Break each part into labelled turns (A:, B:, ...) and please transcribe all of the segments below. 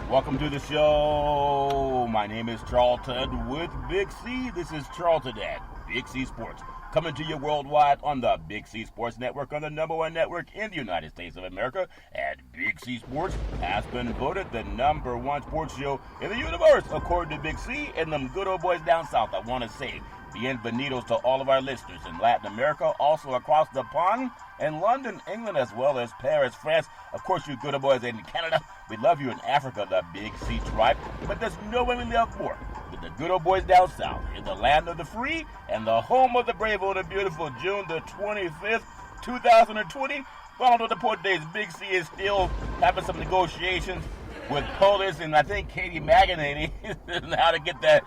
A: Welcome to the show. My name is Charlton with Big C. This is Charlton at Big C Sports. Coming to you worldwide on the Big C Sports Network, on the number one network in the United States of America. And Big C Sports has been voted the number one sports show in the universe, according to Big C and them good old boys down south. I want to say bienvenidos to all of our listeners in Latin America, also across the pond, in London, England, as well as Paris, France. Of course, you good old boys in Canada. We love you in Africa, the Big C tribe. But there's no one we love more than the good old boys down south, in the land of the free and the home of the brave on the beautiful June the 25th, 2020. Well, on the report days, Big C is still having some negotiations with Polis and I think Katie McEnany how to get the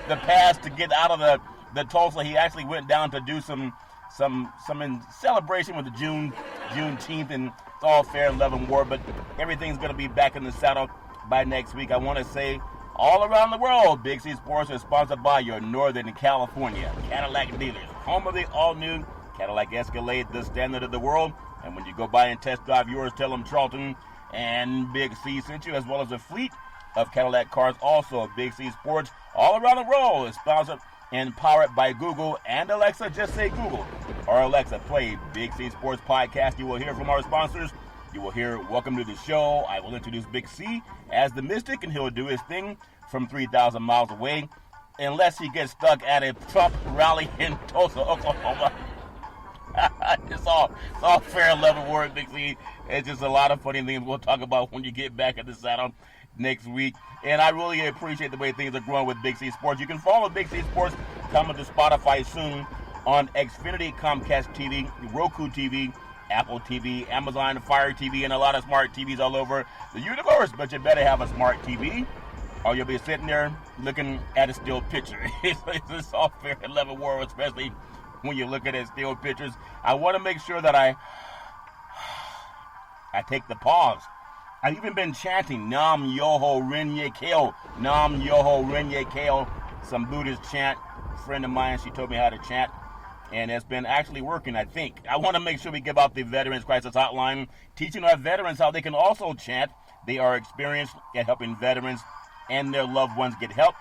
A: pass to get out of the Tulsa. He actually went down to do some in celebration with the Juneteenth, and it's all fair and love and war, but everything's going to be back in the saddle by next week. I want to say all around the world, Big C Sports is sponsored by your Northern California Cadillac dealers, home of the all-new Cadillac Escalade, the standard of the world. And when you go by and test drive yours, tell them Charlton and Big C sent you, as well as a fleet of Cadillac cars. Also, Big C Sports all around the world is sponsored and powered by Google and Alexa. Just say Google or Alexa, play Big C Sports Podcast. You will hear from our sponsors. You will hear Welcome to the Show. I will introduce Big C as the Mystic, and he'll do his thing from 3,000 miles away, unless he gets stuck at a Trump rally in Tulsa, Oklahoma. It's all fair and love and war, Big C. It's just a lot of funny things we'll talk about when you get back at the saddle next week. And I really appreciate the way things are growing with Big C Sports. You can follow Big C Sports coming to Spotify soon on Xfinity, Comcast TV, Roku TV, Apple TV, Amazon Fire TV, and a lot of smart TVs all over the universe. But you better have a smart TV, or you'll be sitting there looking at a still picture. It's all fair and love and war, especially when you look at it still pictures. I want to make sure that I take the pause. I've even been chanting Nam Yoho Renye Keo, Nam Yoho Renye Keo, some Buddhist chant. A friend of mine, she told me how to chant, and it's been actually working, I think. I want to make sure we give out the Veterans Crisis Hotline, teaching our veterans how they can also chant. They are experienced at helping veterans and their loved ones get help.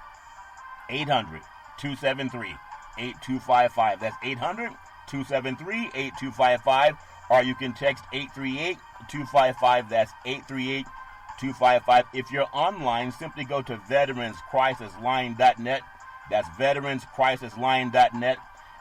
A: 800-273-8255. That's 800-273-8255. Or you can text 838-255. That's 838-255. If you're online, simply go to veteranscrisisline.net. That's veteranscrisisline.net.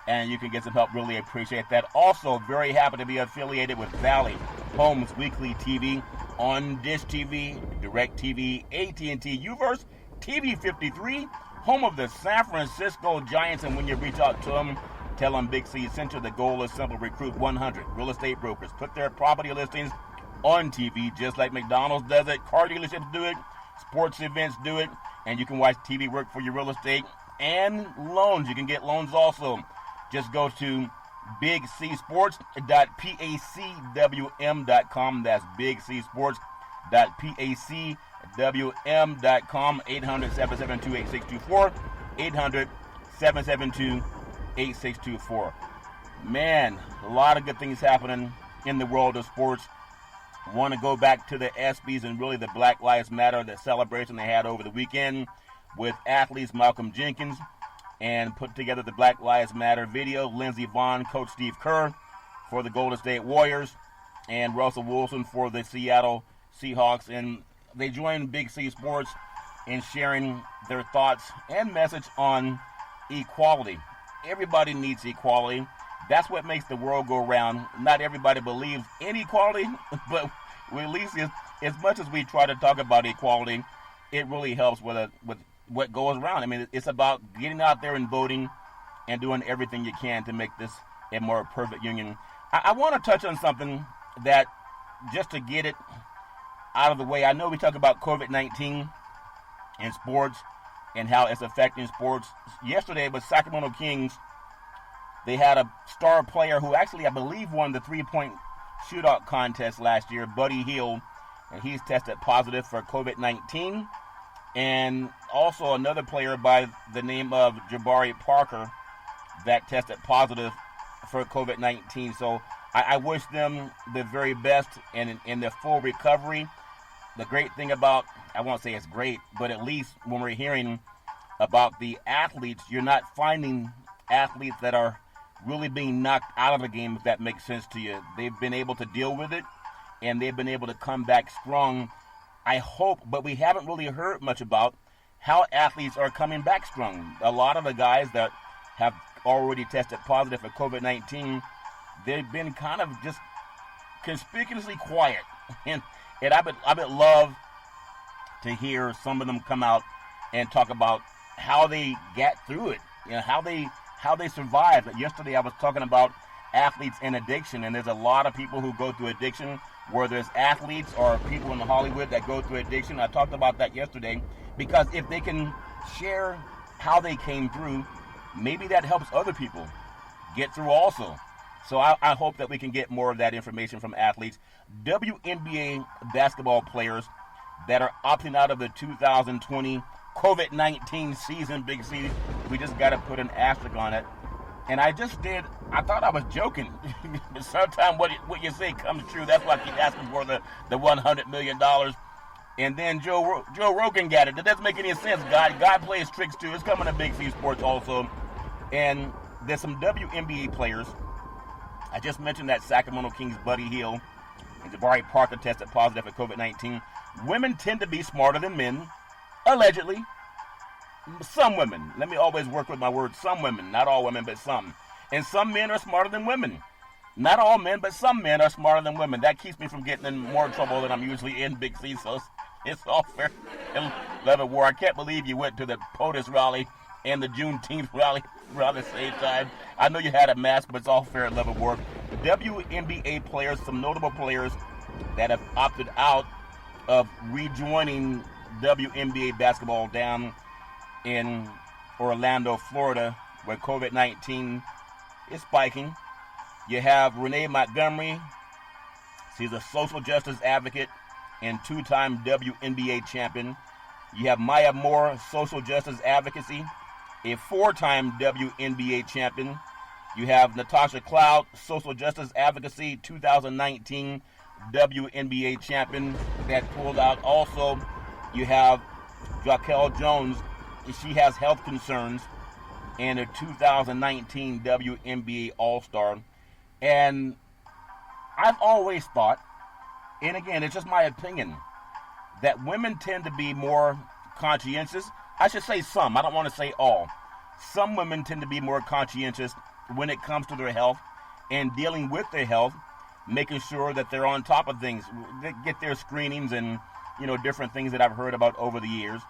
A: And you can get some help. Really appreciate that. Also, very happy to be affiliated with Valley Homes Weekly TV on Dish TV, DirecTV, AT&T, Uverse, TV 53, home of the San Francisco Giants. And when you reach out to them, tell them Big C sent you. The goal is simple: recruit 100 real estate brokers. Put their property listings on TV, just like McDonald's does it. Car dealerships do it. Sports events do it. And you can watch TV work for your real estate and loans. You can get loans also. Just go to bigcsports.pacwm.com. That's bigcsports.pacwm.com. 800-772-8624. 800-772-8624. Man, a lot of good things happening in the world of sports. Want to go back to the ESPYs and really the Black Lives Matter, the celebration they had over the weekend with athletes Malcolm Jenkins, and put together the Black Lives Matter video. Lindsey Vonn, Coach Steve Kerr for the Golden State Warriors, and Russell Wilson for the Seattle Seahawks. And they joined Big C Sports in sharing their thoughts and message on equality. Everybody needs equality. That's what makes the world go round. Not everybody believes in equality, but at least as much as we try to talk about equality, it really helps with what goes around. I mean, it's about getting out there and voting and doing everything you can to make this a more perfect union. I want to touch on something that, just to get it out of the way, I know we talk about COVID-19 in sports and how it's affecting sports. Yesterday was Sacramento Kings. They had a star player who actually, I believe, won the three-point shootout contest last year, Buddy Hield, and he's tested positive for COVID-19. And also another player by the name of Jabari Parker that tested positive for COVID-19. So I wish them the very best in their full recovery. the great thing about, I won't say it's great, but at least when we're hearing about the athletes, you're not finding athletes that are really being knocked out of the game, if that makes sense to you. They've been able to deal with it, and they've been able to come back strong. I hope, but we haven't really heard much about how athletes are coming back strong. A lot of the guys that have already tested positive for COVID-19, they've been kind of just conspicuously quiet. And I would love to hear some of them come out and talk about how they got through it, how they survived. Yesterday I was talking about athletes and addiction, and there's a lot of people who go through addiction, whether it's athletes or people in Hollywood that go through addiction. I talked about that yesterday, because if they can share how they came through, maybe that helps other people get through also. So I hope that we can get more of that information from athletes. WNBA basketball players that are opting out of the 2020 COVID-19 season, Big C, we just got to put an asterisk on it. And I thought I was joking. Sometimes what you say comes true. That's why I keep asking for the $100 million. And then Joe Rogan got it. That doesn't make any sense, God. God plays tricks too. It's coming to Big C Sports also. And there's some WNBA players. I just mentioned that Sacramento Kings Buddy Hield and Jabari Parker tested positive for COVID-19. Women tend to be smarter than men, allegedly. Some women. Let me always work with my words. Some women. Not all women, but some. And some men are smarter than women. Not all men, but some men are smarter than women. That keeps me from getting in more trouble than I'm usually in, Big C. So it's all fair. Love of War. I can't believe you went to the POTUS rally and the Juneteenth rally around the same time. I know you had a mask, but it's all fair at Love of War. WNBA players, some notable players that have opted out of rejoining WNBA basketball down in Orlando, Florida, where COVID-19 is spiking. You have Renee Montgomery. She's a social justice advocate and two-time WNBA champion. You have Maya Moore, social justice advocacy, a four-time WNBA champion. You have Natasha Cloud, social justice advocacy, 2019 WNBA champion that pulled out. Also, you have Jaquel Jones. She has health concerns, and a 2019 WNBA All-Star. And I've always thought, and again, it's just my opinion, that women tend to be more conscientious. I should say some. I don't want to say all. Some women tend to be more conscientious when it comes to their health and dealing with their health, making sure that they're on top of things. They get their screenings and, different things that I've heard about over the years.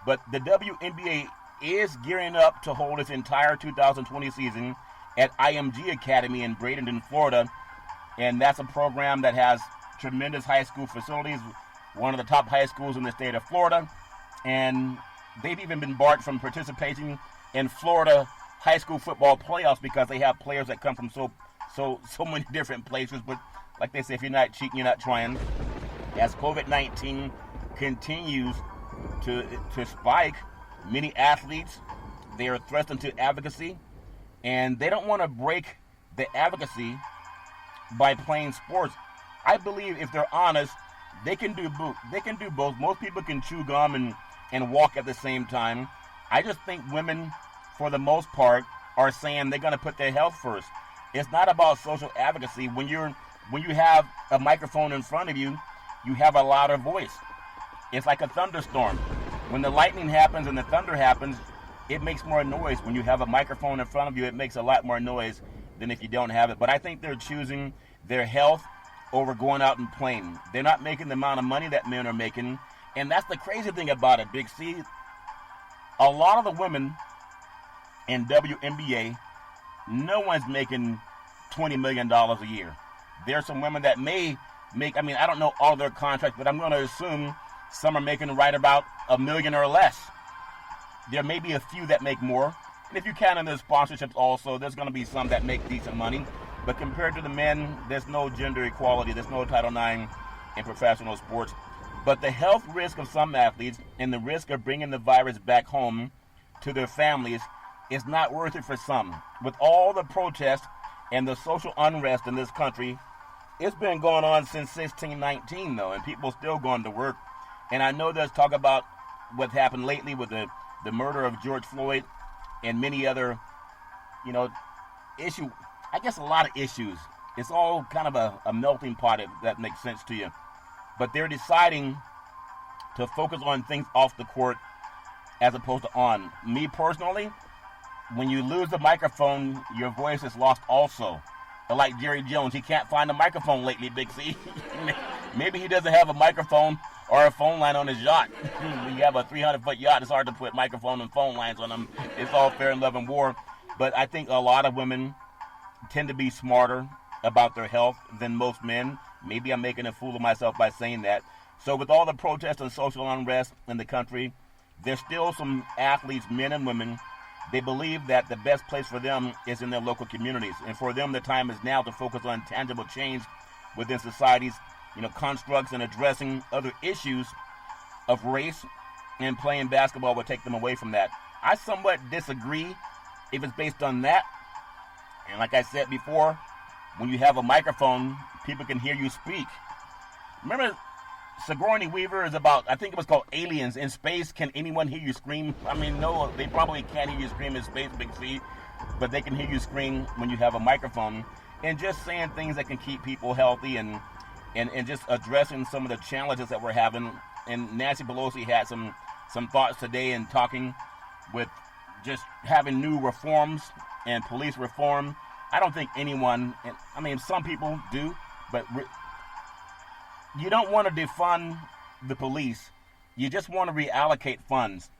A: But the WNBA is gearing up to hold its entire 2020 season at IMG Academy in Bradenton, Florida. And that's a program that has tremendous high school facilities, one of the top high schools in the state of Florida. And they've even been barred from participating in Florida high school football playoffs because they have players that come from so many different places. But like they say, if you're not cheating, you're not trying. As COVID-19 continues to spike, many athletes, they are thrust into advocacy, and they don't want to break the advocacy by playing sports. I believe if they're honest, they can do both. They can do both. Most people can chew gum and walk at the same time. I just think women, for the most part, are saying they're going to put their health first. It's not about social advocacy. When you have a microphone in front of you, you have a louder voice. It's like a thunderstorm. When the lightning happens and the thunder happens, it makes more noise. When you have a microphone in front of you, it makes a lot more noise than if you don't have it. But I think they're choosing their health over going out and playing. They're not making the amount of money that men are making. And that's the crazy thing about it, Big C. A lot of the women in WNBA, no one's making $20 million a year. There are some women that may make, I don't know all their contracts, but I'm going to assume some are making right about $1 million or less. There may be a few that make more. And if you count in the sponsorships also, there's going to be some that make decent money. But compared to the men, there's no gender equality. There's no Title IX in professional sports. But the health risk of some athletes and the risk of bringing the virus back home to their families is not worth it for some. With all the protests and the social unrest in this country, it's been going on since 1619, though, and people still going to work. And I know there's talk about what happened lately with the murder of George Floyd and many other, issue. I guess a lot of issues. It's all kind of a melting pot, if that makes sense to you. But they're deciding to focus on things off the court as opposed to on. Me personally, when you lose the microphone, your voice is lost also. Like Jerry Jones, he can't find a microphone lately, Big C. Maybe he doesn't have a microphone or a phone line on his yacht. When you have a 300-foot yacht, it's hard to put microphone and phone lines on them. It's all fair in love and war. But I think a lot of women tend to be smarter about their health than most men. Maybe I'm making a fool of myself by saying that. So with all the protests and social unrest in the country, there's still some athletes, men and women. They believe that the best place for them is in their local communities. And for them, the time is now to focus on tangible change within society's, constructs and addressing other issues of race, and playing basketball will take them away from that. I somewhat disagree if it's based on that. And like I said before, when you have a microphone, people can hear you speak. Remember, Sigourney Weaver is about, I think it was called Aliens. In space, can anyone hear you scream? I mean, no, they probably can't hear you scream in space, Big C, but they can hear you scream when you have a microphone. And just saying things that can keep people healthy and just addressing some of the challenges that we're having. And Nancy Pelosi had some thoughts today in talking with just having new reforms and police reform. I don't think anyone, some people do, but you don't want to defund the police. You just want to reallocate funds.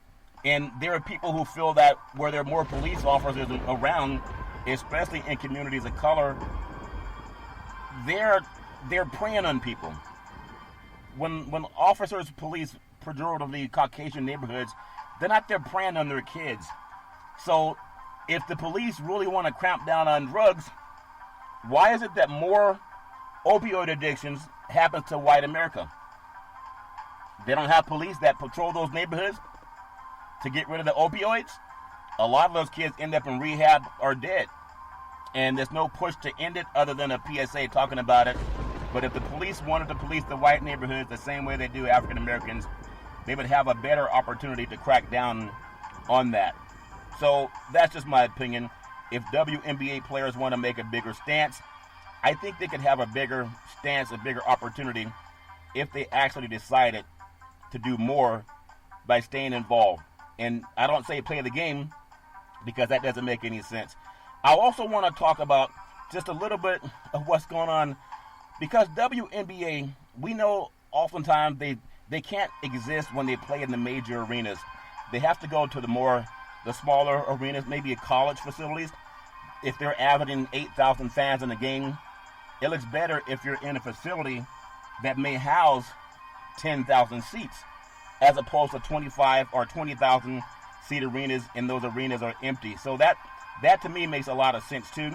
A: And there are people who feel that where there are more police officers around, especially in communities of color, they're preying on people. When officers police pejoratively Caucasian neighborhoods, they're not there preying on their kids. So if the police really want to cramp down on drugs, why is it that more opioid addictions happens to white America? They don't have police that patrol those neighborhoods to get rid of the opioids. A lot of those kids end up in rehab or dead. And there's no push to end it other than a PSA talking about it. But if the police wanted to police the white neighborhoods the same way they do African Americans, they would have a better opportunity to crack down on that. So that's just my opinion. If WNBA players want to make a bigger stance, I think they could have a bigger stance, a bigger opportunity if they actually decided to do more by staying involved. And I don't say play the game because that doesn't make any sense. I also want to talk about just a little bit of what's going on because WNBA, we know oftentimes they can't exist when they play in the major arenas. They have to go to the smaller arenas, maybe college facilities. If they're averaging 8,000 fans in a game, it looks better if you're in a facility that may house 10,000 seats as opposed to 25 or 20,000 seat arenas, and those arenas are empty. So that to me makes a lot of sense too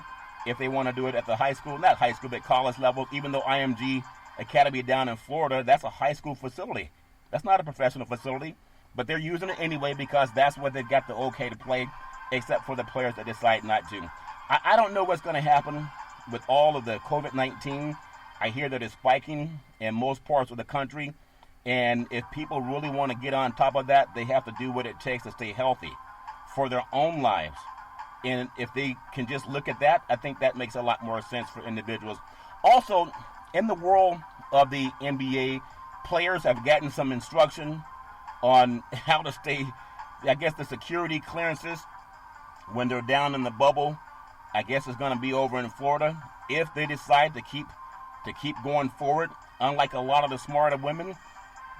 A: if they want to do it at the not high school, but college level. Even though IMG Academy down in Florida, that's a high school facility. That's not a professional facility, but they're using it anyway because that's what they've got the okay to play, except for the players that decide not to. I don't know what's going to happen with all of the COVID-19. I hear that it's spiking in most parts of the country. And if people really want to get on top of that, they have to do what it takes to stay healthy for their own lives. And if they can just look at that, I think that makes a lot more sense for individuals. Also, in the world of the NBA, players have gotten some instruction on how to stay, I guess the security clearances when they're down in the bubble. I guess it's going to be over in Florida. If they decide to keep going forward, unlike a lot of the smarter women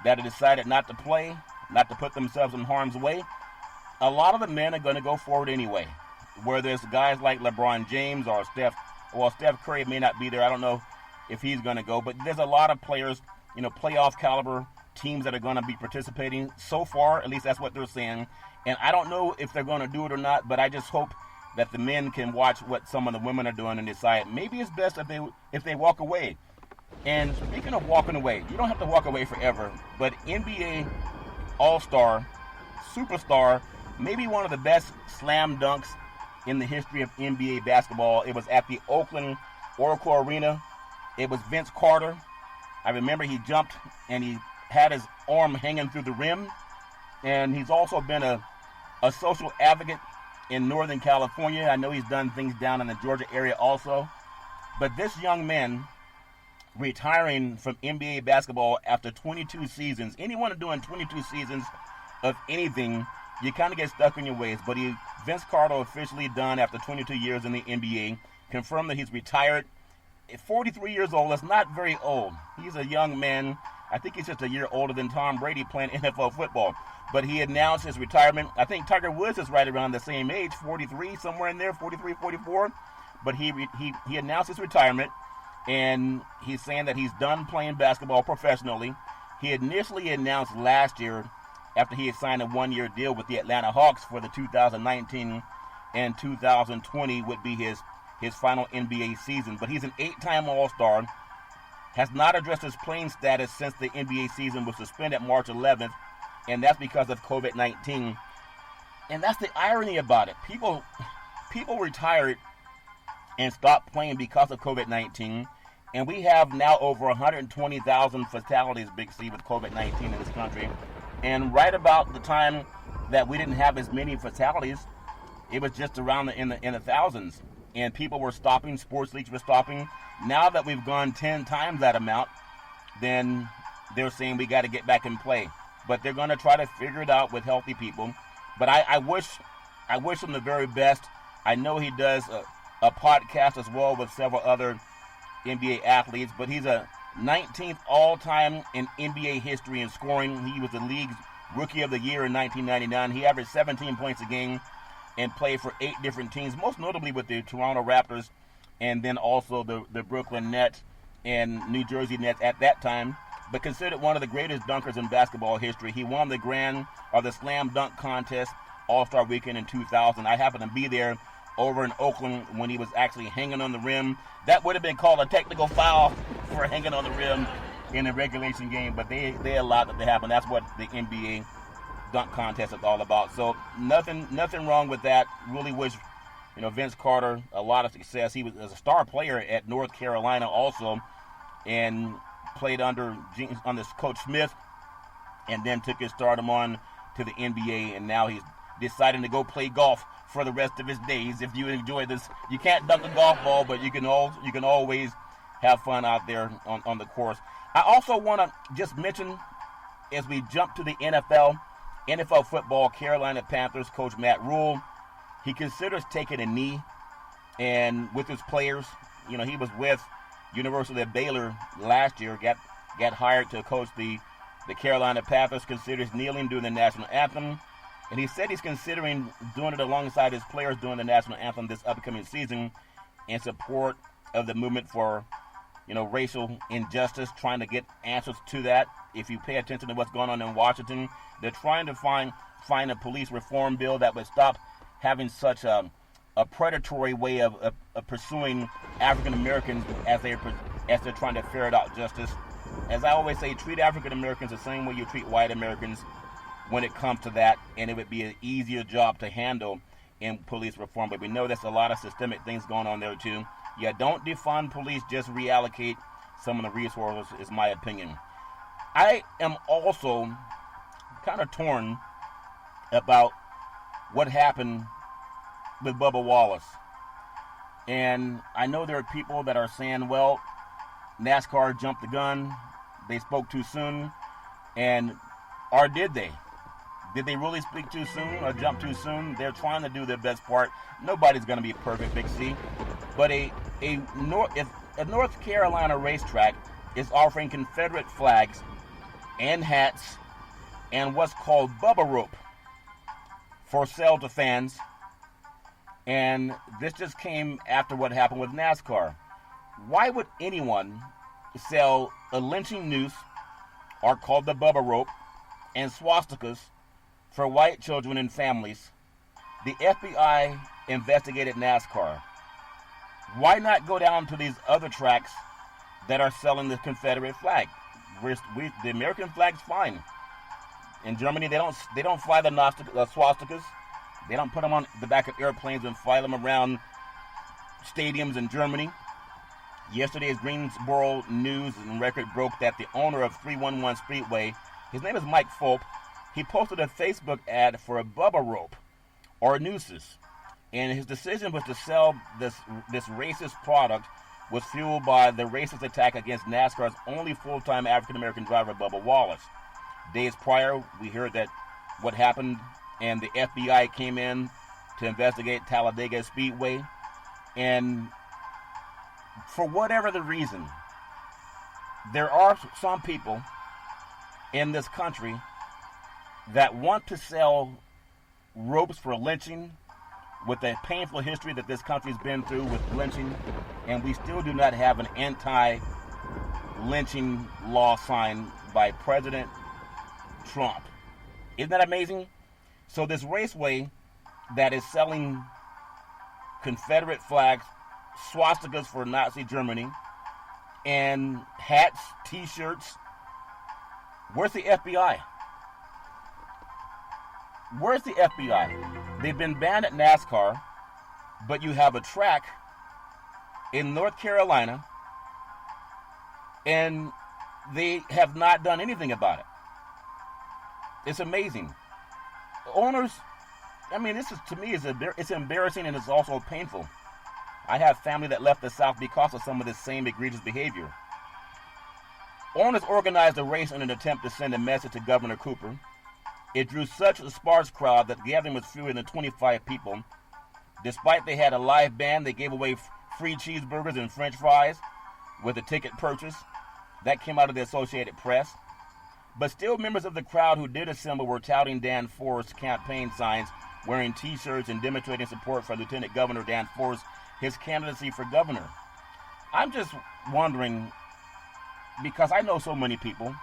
A: that have decided not to play, not to put themselves in harm's way, a lot of the men are going to go forward anyway. Whether it's guys like LeBron James or Steph Curry may not be there. I don't know if he's going to go, but there's a lot of players, playoff caliber teams that are going to be participating so far. At least that's what they're saying. And I don't know if they're going to do it or not, but I just hope that the men can watch what some of the women are doing and decide maybe it's best if they walk away. And speaking of walking away, you don't have to walk away forever, but NBA All-Star, Superstar, maybe one of the best slam dunks in the history of NBA basketball. It was at the Oakland Oracle Arena It was Vince Carter. I remember he jumped and he had his arm hanging through the rim. And he's also been a social advocate in Northern California. I know he's done things down in the Georgia area also. But this young man retiring from NBA basketball after 22 seasons, anyone doing 22 seasons of anything, you kind of get stuck in your ways. But Vince Carter officially done after 22 years in the NBA, confirmed that he's retired. At 43 years old, that's not very old. He's a young man. I think he's just a year older than Tom Brady playing NFL football. But he announced his retirement. I think Tiger Woods is right around the same age, 43, somewhere in there, 43, 44. But he announced his retirement, and he's saying that he's done playing basketball professionally. He initially announced last year, after he had signed a one-year deal with the Atlanta Hawks for the 2019 and 2020 would be his final NBA season. But he's an 8-time All-Star, has not addressed his playing status since the NBA season was suspended March 11th, and that's because of COVID-19. And that's the irony about it. People retired and stopped playing because of COVID-19, and we have now over 120,000 fatalities, Big C, with COVID-19 in this country. And right about the time that we didn't have as many fatalities, it was just around in the thousands. And people were stopping, sports leagues were stopping. Now that we've gone 10 times that amount, then they're saying we got to get back and play. But they're going to try to figure it out with healthy people. But I wish him the very best. I know he does a podcast as well with several other NBA athletes, but he's a 19th all-time in NBA history in scoring. He was the league's Rookie of the Year in 1999. He averaged 17 points a game and played for 8 different teams, most notably with the Toronto Raptors and then also the Brooklyn Nets and New Jersey Nets at that time. But considered one of the greatest dunkers in basketball history. He won the Slam Dunk Contest All-Star Weekend in 2000. I happened to be there over in Oakland when he was actually hanging on the rim. That would have been called a technical foul for hanging on the rim in a regulation game, but they allowed it to happen. That's what the NBA dunk contest is all about. So nothing wrong with that. Really wish Vince Carter a lot of success. He was a star player at North Carolina also, and played under Coach Smith, and then took his stardom on to the NBA, and now he's deciding to go play golf for the rest of his days. If you enjoy this, you can't dunk a golf ball, but you can always have fun out there on the course. I also want to just mention, as we jump to the NFL football, Carolina Panthers coach Matt Rule, he considers taking a knee, and with his players, he was with University of Baylor last year, got hired to coach the Carolina Panthers, considers kneeling during the national anthem. And he said he's considering doing it alongside his players during the national anthem this upcoming season in support of the movement for, racial injustice, trying to get answers to that. If you pay attention to what's going on in Washington, they're trying to find a police reform bill that would stop having such a predatory way of pursuing African Americans as they're trying to ferret out justice. As I always say, treat African Americans the same way you treat white Americans when it comes to that, and it would be an easier job to handle in police reform. But we know there's a lot of systemic things going on there too. Yeah, don't defund police, just reallocate some of the resources, is my opinion. I am also kind of torn about what happened with Bubba Wallace. And I know there are people that are saying, well, NASCAR jumped the gun, they spoke too soon, or did they? Did they really speak too soon or jump too soon? They're trying to do their best part. Nobody's going to be perfect, Big C. But if a North Carolina racetrack is offering Confederate flags and hats and what's called Bubba Rope for sale to fans, and this just came after what happened with NASCAR, why would anyone sell a lynching noose, or called the Bubba Rope, and swastikas for white children and families? The FBI investigated NASCAR. Why not go down to these other tracks that are selling the Confederate flag? The American flag's fine. In Germany, they don't fly the swastikas. They don't put them on the back of airplanes and fly them around stadiums in Germany. Yesterday's Greensboro News and Record broke that the owner of 311 Speedway, his name is Mike Fulp, he posted a Facebook ad for a Bubba rope or nooses. And his decision was to sell this racist product was fueled by the racist attack against NASCAR's only full-time African-American driver, Bubba Wallace. Days prior, we heard that what happened, and the FBI came in to investigate Talladega Speedway. And for whatever the reason, there are some people in this country that want to sell ropes for lynching, with the painful history that this country's been through with lynching, and we still do not have an anti-lynching law signed by President Trump. Isn't that amazing? So this raceway that is selling Confederate flags, swastikas for Nazi Germany, and hats, t-shirts, where's the FBI? Where's the FBI? They've been banned at NASCAR, but you have a track in North Carolina, and they have not done anything about it. It's amazing. Owners, I mean, this is, to me, it's embarrassing, and it's also painful. I have family that left the South because of some of this same egregious behavior. Owners organized a race in an attempt to send a message to Governor Cooper. It drew such a sparse crowd that the gathering was fewer than 25 people. Despite they had a live band, they gave away free cheeseburgers and french fries with a ticket purchase. That came out of the Associated Press. But still, members of the crowd who did assemble were touting Dan Forest's campaign signs, wearing t-shirts and demonstrating support for Lieutenant Governor Dan Forest, his candidacy for governor. I'm just wondering, because I know so many people,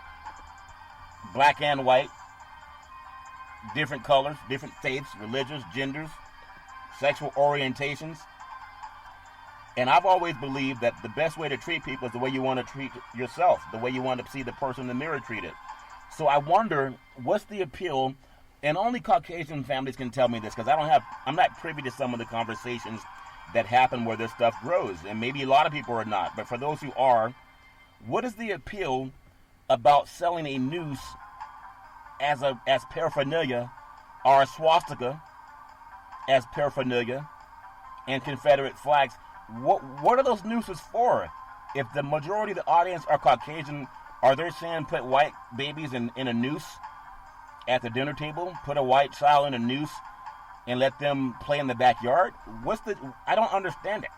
A: black and white, different colors, different faiths, religions, genders, sexual orientations. And I've always believed that the best way to treat people is the way you want to treat yourself, the way you want to see the person in the mirror treated. So I wonder, what's the appeal? And only Caucasian families can tell me this, because I'm not privy to some of the conversations that happen where this stuff grows. And maybe a lot of people are not. But for those who are, what is the appeal about selling a noose as paraphernalia, or a swastika as paraphernalia, and Confederate flags? What are those nooses for? If the majority of the audience are Caucasian, are they saying put white babies in a noose at the dinner table? Put a white child in a noose and let them play in the backyard? I don't understand it.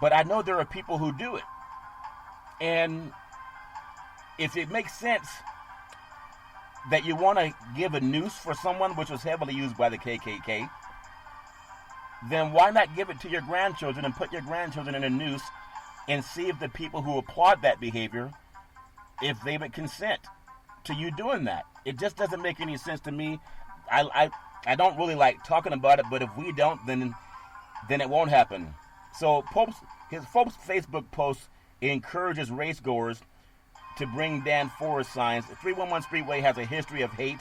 A: But I know there are people who do it. And if it makes sense that you want to give a noose for someone, which was heavily used by the KKK, then why not give it to your grandchildren and put your grandchildren in a noose and see if the people who applaud that behavior, if they would consent to you doing that? It just doesn't make any sense to me. I don't really like talking about it, but if we don't, then it won't happen. So Fulp's Facebook post encourages race goers to bring Dan Forest signs. 311 Speedway has a history of hate.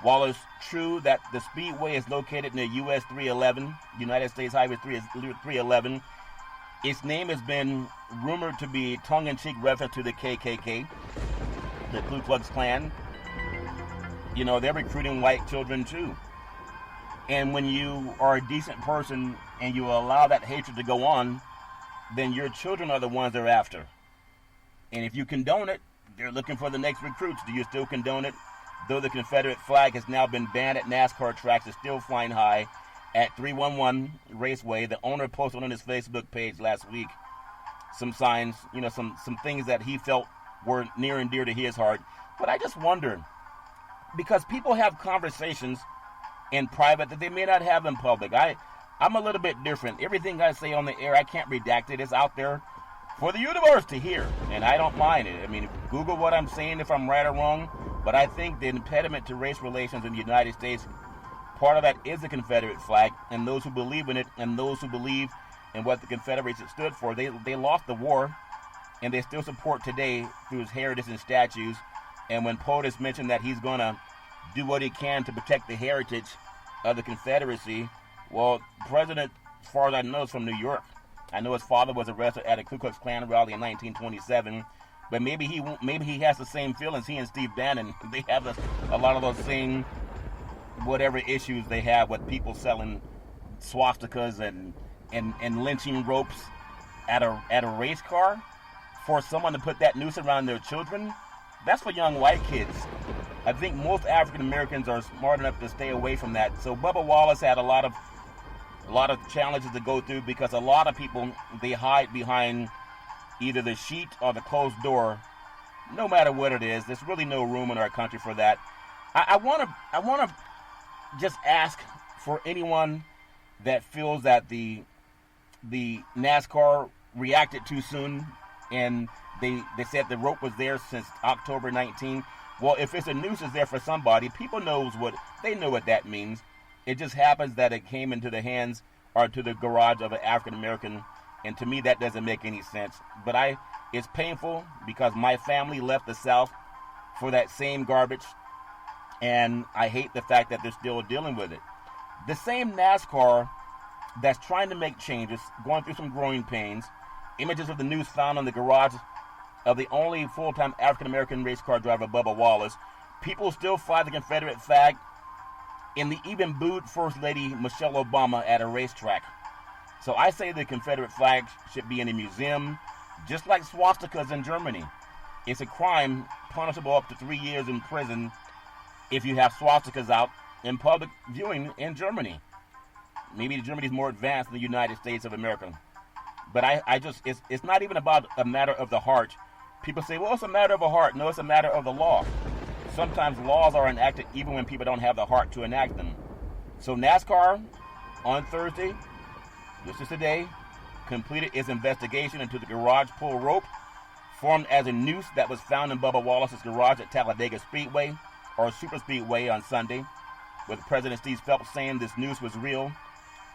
A: While it's true that the Speedway is located near US 311, United States Highway 311, its name has been rumored to be tongue-in-cheek reference to the KKK, the Ku Klux Klan. You know, they're recruiting white children too. And when you are a decent person and you allow that hatred to go on, then your children are the ones they're after. And if you condone it, they're looking for the next recruits. Do you still condone it? Though the Confederate flag has now been banned at NASCAR tracks, it's still flying high at 311 Raceway. The owner posted on his Facebook page last week some signs, some things that he felt were near and dear to his heart. But I just wonder, because people have conversations in private that they may not have in public. I'm a little bit different. Everything I say on the air, I can't redact it. It's out there for the universe to hear, and I don't mind it. I mean, Google what I'm saying if I'm right or wrong, but I think the impediment to race relations in the United States, part of that is the Confederate flag, and those who believe in it, and those who believe in what the Confederacy stood for. They lost the war, and they still support today through his heritage and statues. And when POTUS mentioned that he's going to do what he can to protect the heritage of the Confederacy, well, President, as far as I know, is from New York. I know his father was arrested at a Ku Klux Klan rally in 1927, but maybe he has the same feelings. He and Steve Bannon, they have a lot of those same whatever issues they have with people selling swastikas and lynching ropes at a race car. For someone to put that noose around their children, that's for young white kids. I think most African Americans are smart enough to stay away from that. So Bubba Wallace had a lot of challenges to go through, because a lot of people, they hide behind either the sheet or the closed door. No matter what it is, there's really no room in our country for that. I want to just ask for anyone that feels that the NASCAR reacted too soon, and they said the rope was there since October 19. Well, if it's a noose is there for somebody, people know what that means. It just happens that it came into the hands or to the garage of an African American, and to me that doesn't make any sense. But it's painful because my family left the South for that same garbage, and I hate the fact that they're still dealing with it. The same NASCAR that's trying to make changes, going through some growing pains. Images of the noose found in the garage of the only full-time African-American race car driver, Bubba Wallace. People still fly the Confederate flag, and they even booed First Lady Michelle Obama at a racetrack. So I say the Confederate flag should be in a museum, just like swastikas in Germany. It's a crime punishable up to 3 years in prison if you have swastikas out in public viewing in Germany. Maybe Germany is more advanced than the United States of America. But it's not even about a matter of the heart. People say, well, it's a matter of a heart. No, it's a matter of the law. Sometimes laws are enacted even when people don't have the heart to enact them. So NASCAR, on Thursday, this is today, completed its investigation into the garage pull rope formed as a noose that was found in Bubba Wallace's garage at Talladega Speedway, or Super Speedway, on Sunday, with President Steve Phelps saying this noose was real.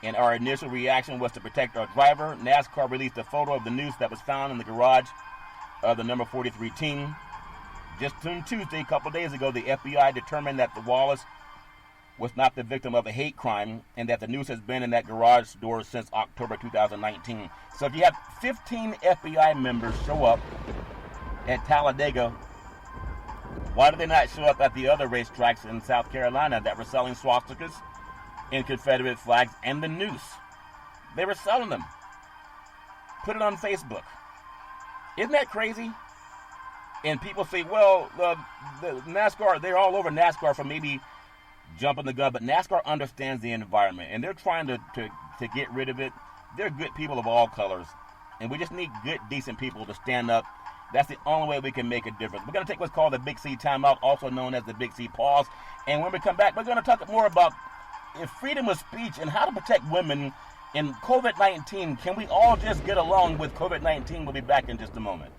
A: And our initial reaction was to protect our driver. NASCAR released a photo of the noose that was found in the garage of the number 43 team. Just on Tuesday, a couple days ago, the FBI determined that the Wallace was not the victim of a hate crime, and that the noose has been in that garage door since October 2019. So if you have 15 FBI members show up at Talladega, why do they not show up at the other racetracks in South Carolina that were selling swastikas and Confederate flags and the noose? They were selling them. Put it on Facebook. Isn't that crazy? And people say, well, the NASCAR, they're all over NASCAR for maybe jumping the gun, but NASCAR understands the environment, and they're trying to get rid of it. They're good people of all colors, and we just need good, decent people to stand up. That's the only way we can make a difference. We're going to take what's called the Big C timeout, also known as the Big C pause, and when we come back, we're going to talk more about freedom of speech and how to protect women in COVID-19. Can we all just get along with COVID-19? We'll be back in just a moment.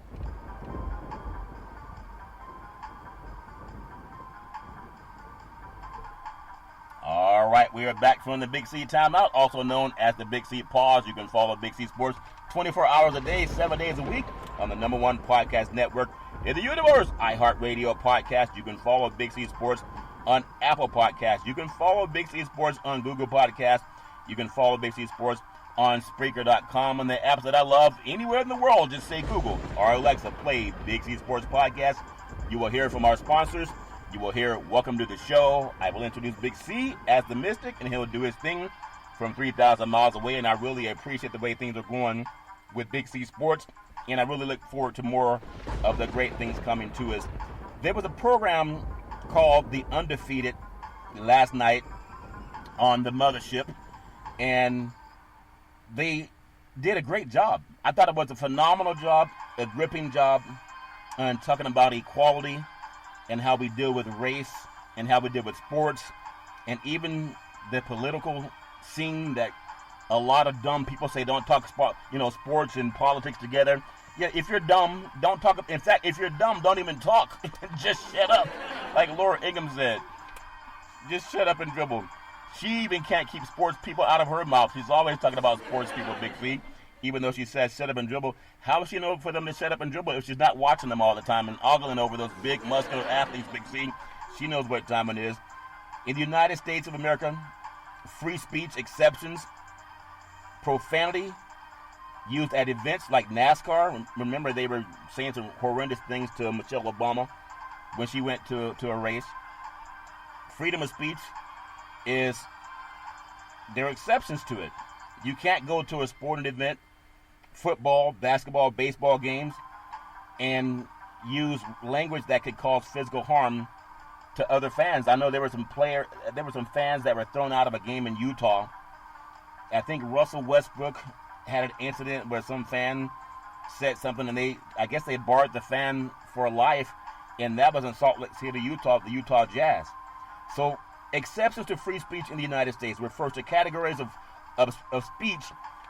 A: All right, we are back from the Big C timeout, also known as the Big C pause. You can follow Big C Sports 24 hours a day, 7 days a week on the #1 podcast network in the universe, iHeartRadio podcast. You can follow Big C Sports on Apple Podcasts. You can follow Big C Sports on Google Podcasts. You can follow Big C Sports on Spreaker.com, and the apps that I love anywhere in the world. Just say Google or Alexa, play Big C Sports Podcast. You will hear from our sponsors. You will hear welcome to the show. I will introduce Big C as the Mystic, and he'll do his thing from 3,000 miles away, and I really appreciate the way things are going with Big C Sports, and I really look forward to more of the great things coming to us. There was a program called The Undefeated last night on the Mothership, and they did a great job. I thought it was a phenomenal job, a gripping job, and talking about equality and how we deal with race and how we deal with sports and even the political scene that a lot of dumb people say don't talk sports and politics together. Yeah, if you're dumb, don't talk. In fact, if you're dumb, don't even talk. Just shut up. Like Laura Ingham said, just shut up and dribble. She even can't keep sports people out of her mouth. She's always talking about sports people, Big C. Even though she says shut up and dribble, how does she know for them to shut up and dribble if she's not watching them all the time and ogling over those big, muscular athletes, Big C? She knows what time it is. In the United States of America, free speech exceptions, profanity, used at events like NASCAR. Remember, they were saying some horrendous things to Michelle Obama when she went to a race. Freedom of speech there are exceptions to it. You can't go to a sporting event, football, basketball, baseball games, and use language that could cause physical harm to other fans. I know there were some fans that were thrown out of a game in Utah. I think Russell Westbrook had an incident where some fan said something, and I guess they barred the fan for life, and that was in Salt Lake City, Utah, the Utah Jazz. So exceptions to free speech in the United States refers to categories of speech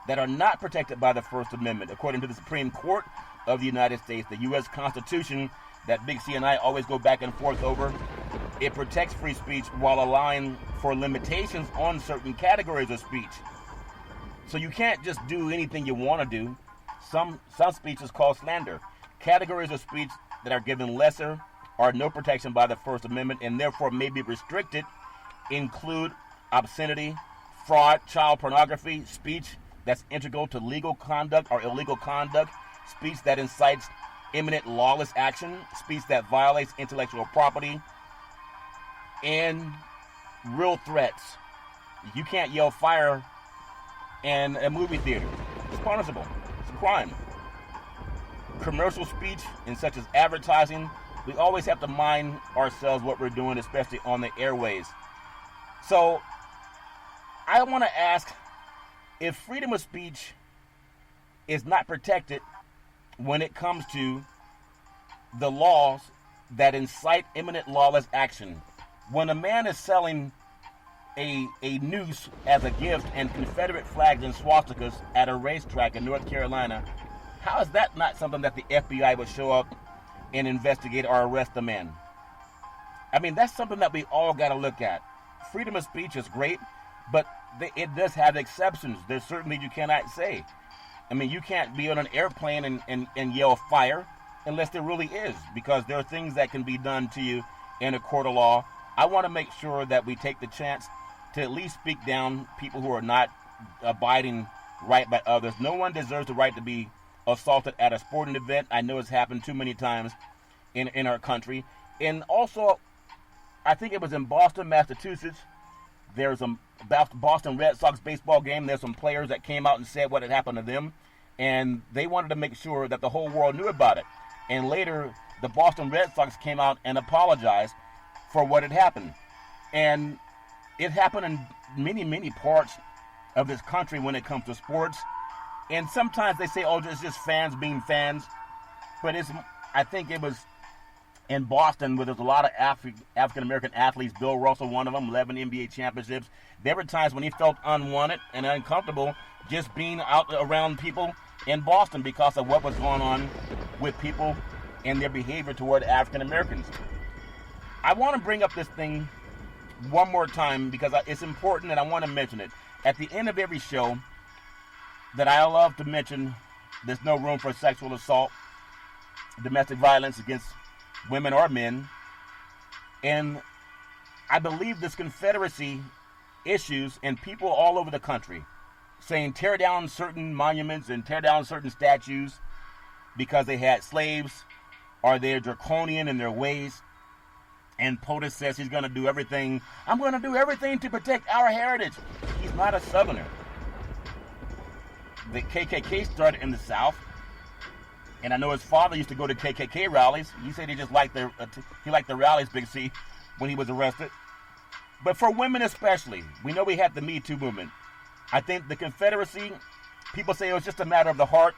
A: that are not protected by the First Amendment. According to the Supreme Court of the United States, the U.S. Constitution that Big C and I always go back and forth over, it protects free speech while allowing for limitations on certain categories of speech. So you can't just do anything you want to do. Some speech is called slander. Categories of speech that are given lesser or no protection by the First Amendment and therefore may be restricted include obscenity, fraud, child pornography, speech that's integral to legal conduct or illegal conduct, speech that incites imminent lawless action, speech that violates intellectual property, and real threats. You can't yell fire in a movie theater. It's punishable. It's a crime. Commercial speech, and such as advertising, we always have to mind ourselves what we're doing, especially on the airways. So, I want to ask, if freedom of speech is not protected when it comes to the laws that incite imminent lawless action, when a man is selling a noose as a gift and Confederate flags and swastikas at a racetrack in North Carolina, how is that not something that the FBI would show up and investigate or arrest the man? I mean, that's something that we all got to look at. Freedom of speech is great, but it does have exceptions. There's certain things you cannot say. I mean, you can't be on an airplane and yell fire unless there really is, because there are things that can be done to you in a court of law. I want to make sure that we take the chance to at least speak down people who are not abiding right by others. No one deserves the right to be assaulted at a sporting event. I know it's happened too many times in our country. And also, I think it was in Boston, Massachusetts. There's a Boston Red Sox baseball game. There's some players that came out and said what had happened to them, and they wanted to make sure that the whole world knew about it. And later, the Boston Red Sox came out and apologized for what had happened. And it happened in many, many parts of this country when it comes to sports. And sometimes they say, oh, it's just fans being fans. But I think it was in Boston where there's a lot of African-American athletes. Bill Russell, one of them, 11 NBA championships. There were times when he felt unwanted and uncomfortable just being out around people in Boston because of what was going on with people and their behavior toward African-Americans. I want to bring up this thing one more time because it's important and I want to mention it. At the end of every show that I love to mention, there's no room for sexual assault, domestic violence against women or men. And I believe this Confederacy issues and people all over the country saying tear down certain monuments and tear down certain statues because they had slaves or they're draconian in their ways. And POTUS says he's going to do everything. I'm going to do everything to protect our heritage. He's not a Southerner. The KKK started in the South. And I know his father used to go to KKK rallies. He said he just liked the rallies, Big C, when he was arrested. But for women especially, we know we had the Me Too movement. I think the Confederacy, people say it was just a matter of the heart.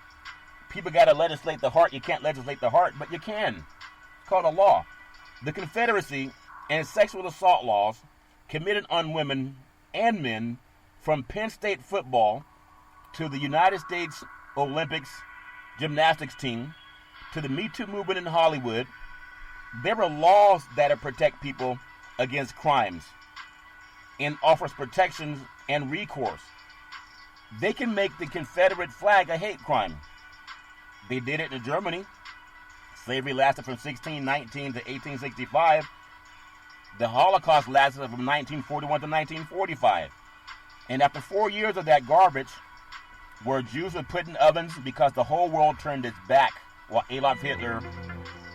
A: People got to legislate the heart. You can't legislate the heart, but you can. It's called a law. The Confederacy and sexual assault laws committed on women and men from Penn State football to the United States Olympics gymnastics team to the Me Too movement in Hollywood. There are laws that protect people against crimes and offers protections and recourse. They can make the Confederate flag a hate crime. They did it in Germany. Slavery lasted from 1619 to 1865. The Holocaust lasted from 1941 to 1945. And after 4 years of that garbage, where Jews were put in ovens because the whole world turned its back while Adolf Hitler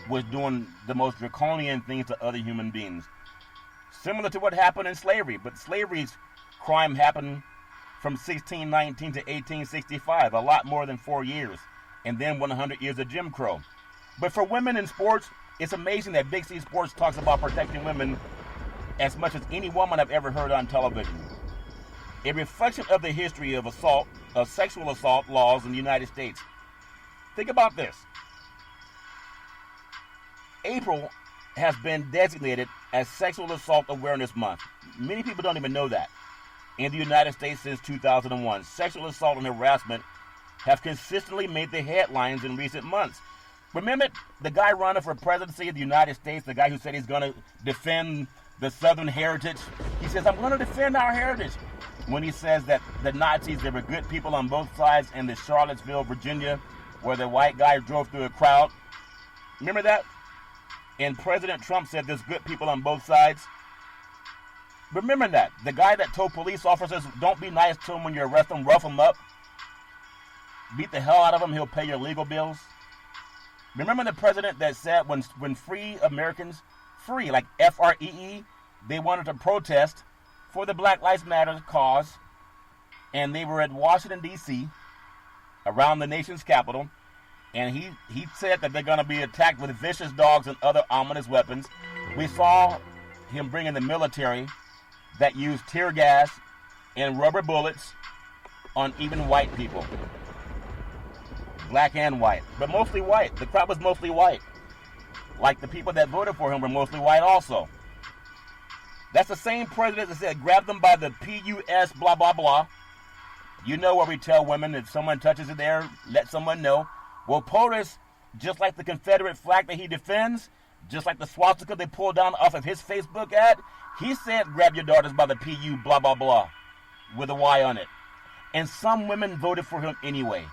A: was doing the most draconian things to other human beings. Similar to what happened in slavery, but slavery's crime happened from 1619 to 1865, a lot more than 4 years, and then 100 years of Jim Crow. But for women in sports, it's amazing that Big C Sports talks about protecting women as much as any woman I've ever heard on television. A reflection of the history of sexual assault laws in the United States. Think about this. April has been designated as Sexual Assault Awareness Month. Many people don't even know that. In the United States since 2001, sexual assault and harassment have consistently made the headlines in recent months. Remember the guy running for presidency of the United States, the guy who said he's going to defend the Southern heritage? He says, I'm going to defend our heritage. When he says that the Nazis, there were good people on both sides in the Charlottesville, Virginia, where the white guy drove through a crowd. Remember that? And President Trump said there's good people on both sides. Remember that. The guy that told police officers, don't be nice to him when you arrest him, rough him up. Beat the hell out of him, he'll pay your legal bills. Remember the president that said when free Americans, free, like F-R-E-E, they wanted to protest for the Black Lives Matter cause, and they were at Washington, D.C., around the nation's capital, and he said that they're going to be attacked with vicious dogs and other ominous weapons. We saw him bring in the military that used tear gas and rubber bullets on even white people. Black and white, but mostly white. The crowd was mostly white. Like the people that voted for him were mostly white also. That's the same president that said, grab them by the P-U-S blah, blah, blah. You know where we tell women if someone touches it there, let someone know. Well, POTUS, just like the Confederate flag that he defends, just like the swastika they pulled down off of his Facebook ad, he said, grab your daughters by the P-U blah, blah, blah, with a Y on it. And some women voted for him anyway.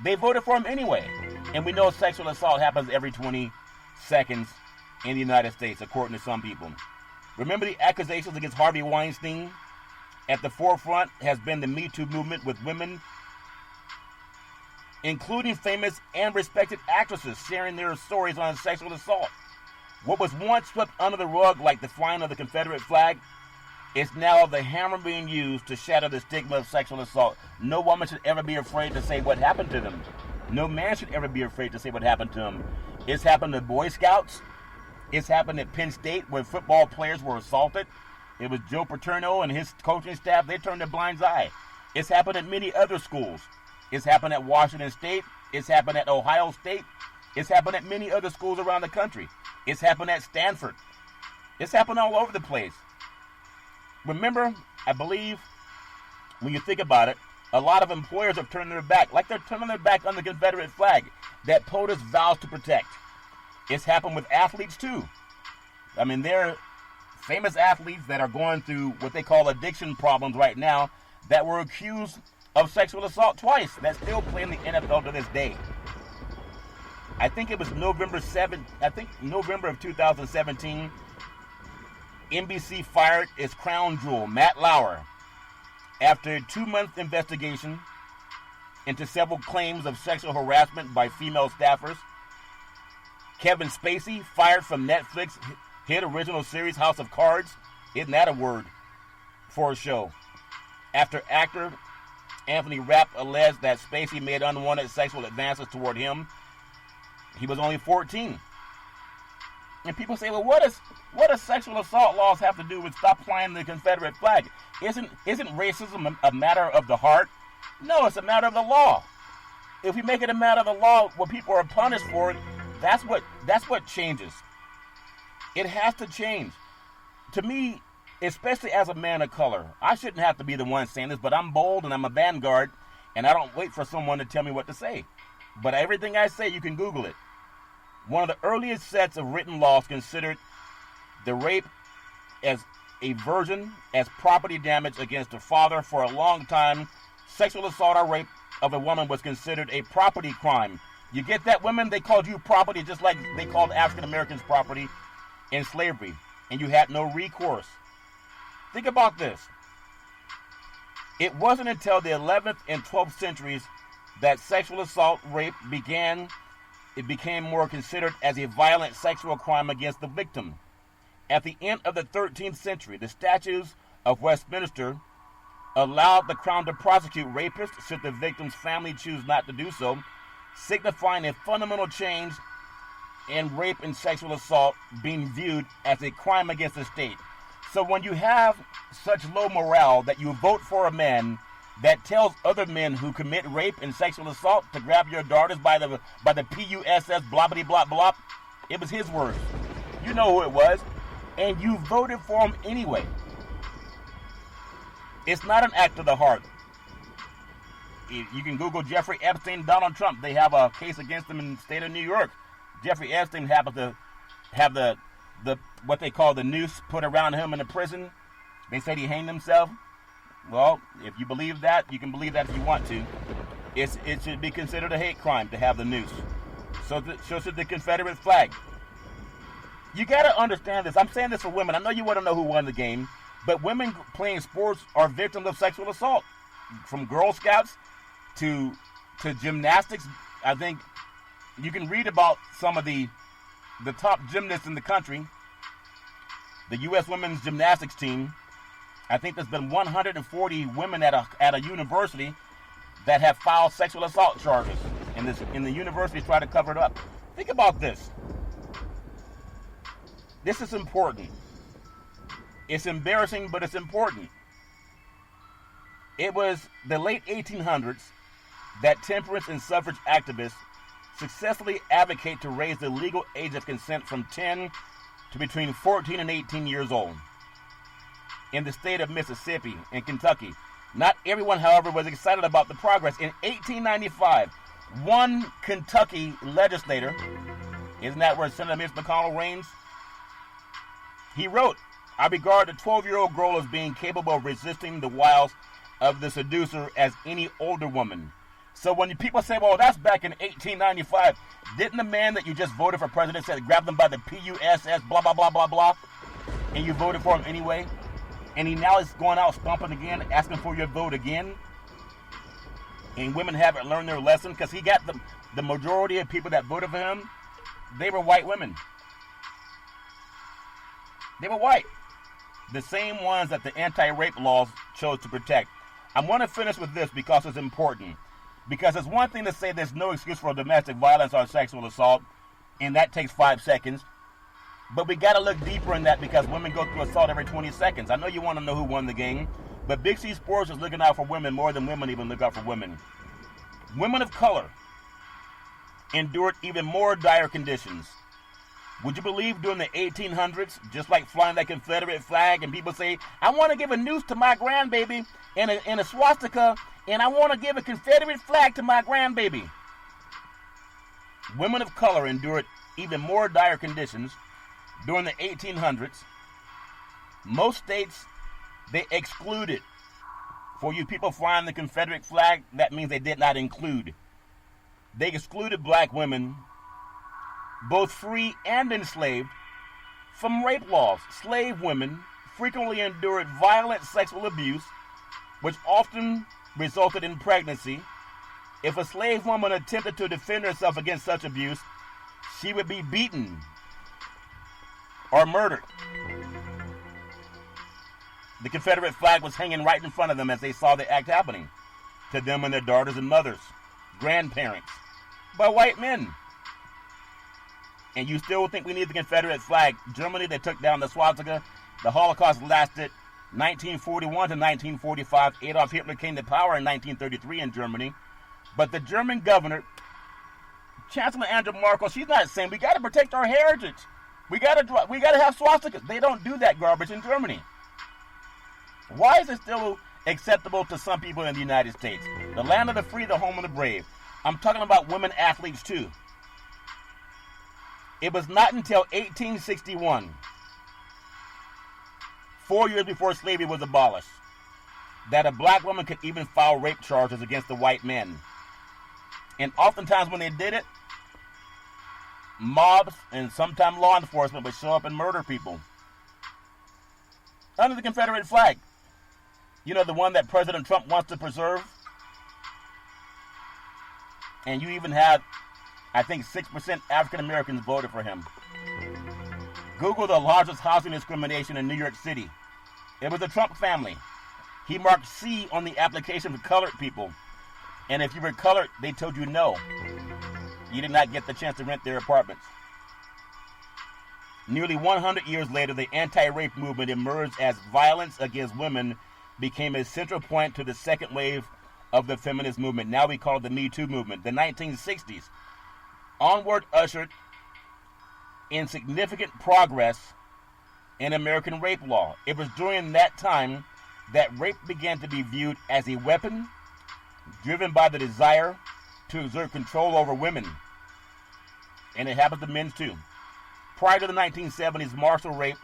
A: They voted for him anyway. And we know sexual assault happens every 20 seconds in the United States, according to some people. Remember the accusations against Harvey Weinstein? At the forefront has been the Me Too movement with women, including famous and respected actresses, sharing their stories on sexual assault. What was once swept under the rug like the flying of the Confederate flag is now the hammer being used to shatter the stigma of sexual assault. No woman should ever be afraid to say what happened to them. No man should ever be afraid to say what happened to them. It's happened to Boy Scouts. It's happened at Penn State where football players were assaulted. It was Joe Paterno and his coaching staff. They turned a blind eye. It's happened at many other schools. It's happened at Washington State. It's happened at Ohio State. It's happened at many other schools around the country. It's happened at Stanford. It's happened all over the place. Remember, I believe, when you think about it, a lot of employers have turned their back, like they're turning their back on the Confederate flag that POTUS vows to protect. It's happened with athletes too. I mean, there are famous athletes that are going through what they call addiction problems right now that were accused of sexual assault twice that still play in the NFL to this day. I think it was November of 2017, NBC fired its crown jewel, Matt Lauer, after a 2-month investigation into several claims of sexual harassment by female staffers. Kevin Spacey, fired from Netflix hit original series House of Cards. Isn't that a word for a show? After actor Anthony Rapp alleged that Spacey made unwanted sexual advances toward him. He was only 14. And people say, well, what does sexual assault laws have to do with stop flying the Confederate flag? Isn't racism a matter of the heart? No, it's a matter of the law. If we make it a matter of the law where people are punished for it, that's what changes. It has to change. To me, especially as a man of color, I shouldn't have to be the one saying this, but I'm bold and I'm a vanguard, and I don't wait for someone to tell me what to say. But everything I say, you can Google it. One of the earliest sets of written laws considered the rape as a version as property damage against a father. For a long time, sexual assault or rape of a woman was considered a property crime. You get that, women? They called you property just like they called African Americans property in slavery, and you had no recourse. Think about this. It wasn't until the 11th and 12th centuries that sexual assault, rape it became more considered as a violent sexual crime against the victim. At the end of the 13th century, the Statutes of Westminster allowed the Crown to prosecute rapists should the victim's family choose not to do so, signifying a fundamental change in rape and sexual assault being viewed as a crime against the state. So when you have such low morale that you vote for a man that tells other men who commit rape and sexual assault to grab your daughters by the PUSS blah blah blah blah, it was his words. You know who it was, and you voted for him anyway. It's not an act of the heart. You can Google Jeffrey Epstein, Donald Trump. They have a case against him in the state of New York. Jeffrey Epstein happened to have the what they call the noose put around him in the prison. They said he hanged himself. Well, if you believe that, you can believe that if you want to. It should be considered a hate crime to have the noose. So should the Confederate flag. You got to understand this. I'm saying this for women. I know you want to know who won the game, but women playing sports are victims of sexual assault. From Girl Scouts to gymnastics. I think you can read about some of the top gymnasts in the country. The U.S. women's gymnastics team. I think there's been 140 women at a university that have filed sexual assault charges, and the universities try to cover it up. Think about this. This is important. It's embarrassing, but it's important. It was the late 1800s that temperance and suffrage activists successfully advocate to raise the legal age of consent from 10 to between 14 and 18 years old. In the state of Mississippi and Kentucky. Not everyone, however, was excited about the progress. In 1895, one Kentucky legislator, isn't that where Senator Mitch McConnell reigns? He wrote, "I regard the 12-year-old girl as being capable of resisting the wiles of the seducer as any older woman." So when people say, well, that's back in 1895, didn't the man that you just voted for president say grab them by the PUSS, blah, blah, blah, blah, blah, and you voted for him anyway? And he now is going out stomping again, asking for your vote again. And women haven't learned their lesson because he got the majority of people that voted for him, they were white women. They were white. The same ones that the anti-rape laws chose to protect. I want to finish with this because it's important. Because it's one thing to say there's no excuse for domestic violence or sexual assault, and that takes 5 seconds. But we got to look deeper in that because women go through assault every 20 seconds. I know you want to know who won the game, but Big C Sports is looking out for women more than women even look out for women. Women of color endured even more dire conditions. Would you believe during the 1800s, just like flying that Confederate flag, and people say, I want to give a noose to my grandbaby and a swastika, and I want to give a Confederate flag to my grandbaby. Women of color endured even more dire conditions during the 1800s. Most states, they excluded. For you people flying the Confederate flag, that means they did not include. They excluded black women, both free and enslaved, from rape laws. Slave women frequently endured violent sexual abuse, which often resulted in pregnancy. If a slave woman attempted to defend herself against such abuse, she would be beaten or murdered. The Confederate flag was hanging right in front of them as they saw the act happening to them and their daughters and mothers, grandparents, by white men. And you still think we need the Confederate flag. Germany, they took down the swastika. The Holocaust lasted 1941 to 1945. Adolf Hitler came to power in 1933 in Germany. But the German governor, Chancellor Angela Merkel, she's not saying we got to protect our heritage. We got to have swastikas. They don't do that garbage in Germany. Why is it still acceptable to some people in the United States? The land of the free, the home of the brave. I'm talking about women athletes too. It was not until 1861, 4 years before slavery was abolished, that a black woman could even file rape charges against the white men. And oftentimes when they did it, mobs and sometimes law enforcement would show up and murder people under the Confederate flag. You know, the one that President Trump wants to preserve? And you even had, I think, 6% African Americans voted for him. Google the largest housing discrimination in New York City. It was the Trump family. He marked C on the application for colored people. And if you were colored, they told you no. You did not get the chance to rent their apartments. Nearly 100 years later, the anti-rape movement emerged as violence against women became a central point to the second wave of the feminist movement. Now we call it the Me Too movement. The 1960s onward ushered in significant progress in American rape law. It was during that time that rape began to be viewed as a weapon driven by the desire to exert control over women. And it happened to men too. Prior to the 1970s, martial rape,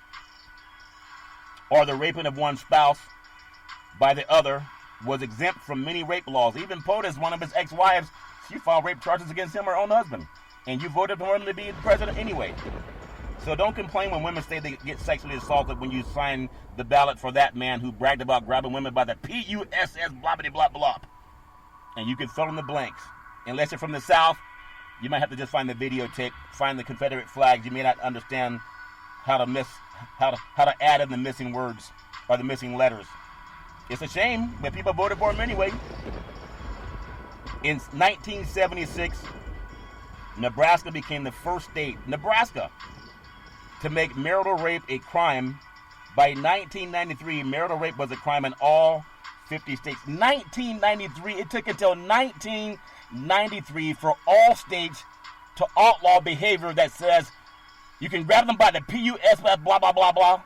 A: or the raping of one spouse by the other, was exempt from many rape laws. Even POTUS, one of his ex-wives, she filed rape charges against him, her own husband. And you voted for him to be the president anyway. So don't complain when women say they get sexually assaulted when you sign the ballot for that man who bragged about grabbing women by the P-U-S-S blah-blah blah blah. And you can fill in the blanks. Unless you're from the South, you might have to just find the videotape, find the Confederate flags. You may not understand how to add in the missing words or the missing letters. It's a shame, but people voted for him anyway. In 1976, Nebraska became the first state, to make marital rape a crime. By 1993, marital rape was a crime in all 50 states. 1993, it took until 1993 for all states to outlaw behavior that says you can grab them by the P-U-S, blah, blah, blah, blah,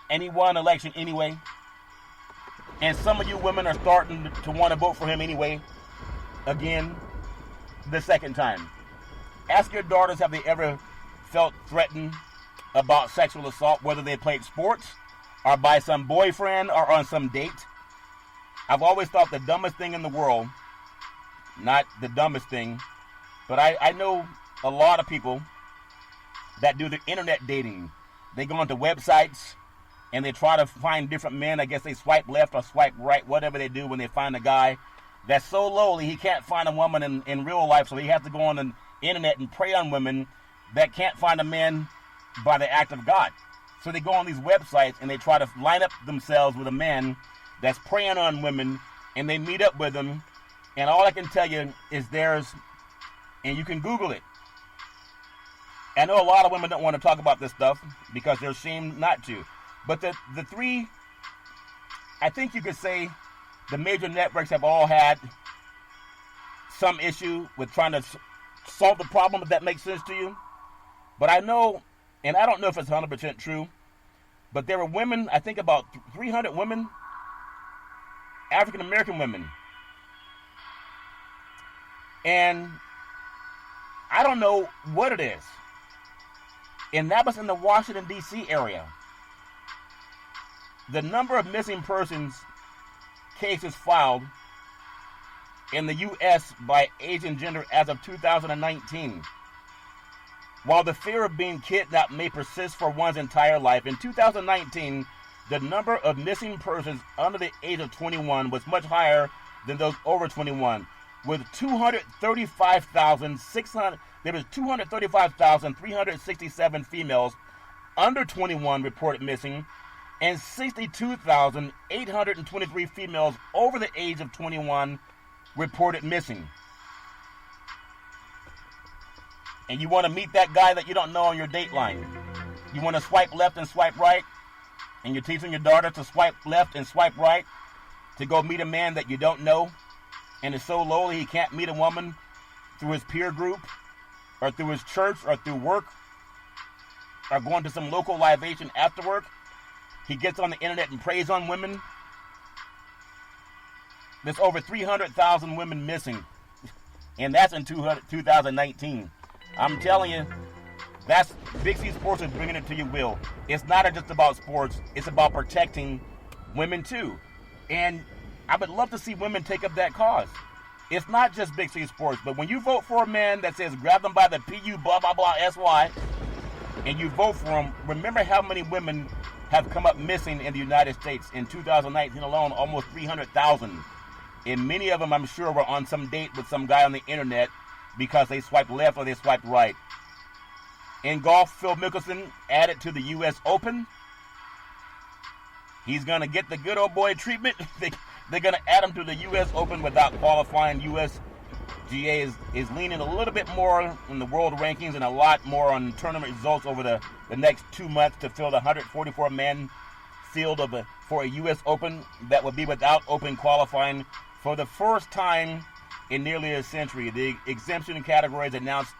A: and he won an election anyway. And some of you women are starting to want to vote for him anyway, again, the second time. Ask your daughters, have they ever felt threatened about sexual assault, whether they played sports or by some boyfriend or on some date? I've always thought the dumbest thing in the world, not the dumbest thing, but I know a lot of people that do the internet dating. They go onto websites and they try to find different men. I guess they swipe left or swipe right, whatever they do when they find a guy that's so lowly he can't find a woman in real life, so he has to go on the internet and prey on women that can't find a man by the act of God. So they go on these websites and they try to line up themselves with a man that's preying on women, and they meet up with them, and all I can tell you is theirs, and you can Google it. I know a lot of women don't want to talk about this stuff because they're ashamed not to. But the three, I think you could say the major networks have all had some issue with trying to solve the problem, if that makes sense to you. But I know, and I don't know if it's 100% true, but there were women, I think about 300 women, African American women. And I don't know what it is. And that was in the Washington, D.C. area. The number of missing persons cases filed in the U.S. by age and gender as of 2019. While the fear of being kidnapped may persist for one's entire life, in 2019, the number of missing persons under the age of 21 was much higher than those over 21, with 235,367 females under 21 reported missing, and 62,823 females over the age of 21 reported missing. And you want to meet that guy that you don't know on your date line. You want to swipe left and swipe right, and you're teaching your daughter to swipe left and swipe right to go meet a man that you don't know and is so lowly he can't meet a woman through his peer group or through his church or through work or going to some local libation after work. He gets on the internet and preys on women. There's over 300,000 women missing, and that's in 2019. I'm telling you, that's Big C Sports is bringing it to you, Will. It's not just about sports. It's about protecting women, too. And I would love to see women take up that cause. It's not just Big C Sports, but when you vote for a man that says grab them by the P-U blah, blah, blah, S-Y, and you vote for him, remember how many women have come up missing in the United States. In 2019 alone, almost 300,000. And many of them, I'm sure, were on some date with some guy on the internet because they swiped left or they swiped right. In golf, Phil Mickelson added to the U.S. Open. He's going to get the good old boy treatment. They're going to add him to the U.S. Open without qualifying. USGA is leaning a little bit more in the world rankings and a lot more on tournament results over the next 2 months to fill the 144-man field for a U.S. Open that will be without open qualifying for the first time in nearly a century. The exemption categories announced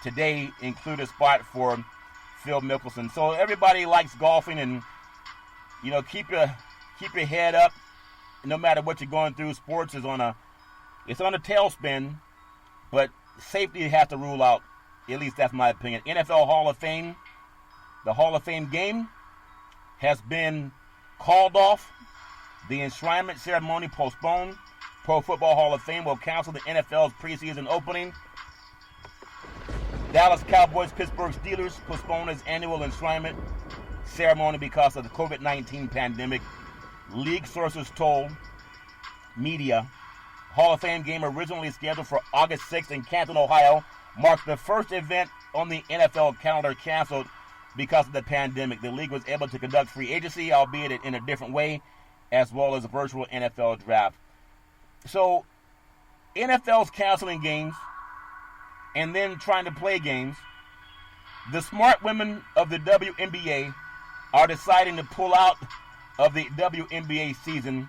A: today include a spot for Phil Mickelson. So everybody likes golfing, and keep your head up. No matter what you're going through, sports is on a tailspin, but safety has to rule out. At least that's my opinion. NFL Hall of Fame, the Hall of Fame game has been called off. The enshrinement ceremony postponed. Pro Football Hall of Fame will cancel the NFL's preseason opening. Dallas Cowboys, Pittsburgh Steelers postponed its annual enshrinement ceremony because of the COVID-19 pandemic. League sources told media Hall of Fame game originally scheduled for August 6th in Canton, Ohio, marked the first event on the NFL calendar canceled because of the pandemic. The league was able to conduct free agency, albeit in a different way, as well as a virtual NFL draft. So, NFL's canceling games and then trying to play games. The smart women of the WNBA are deciding to pull out of the WNBA season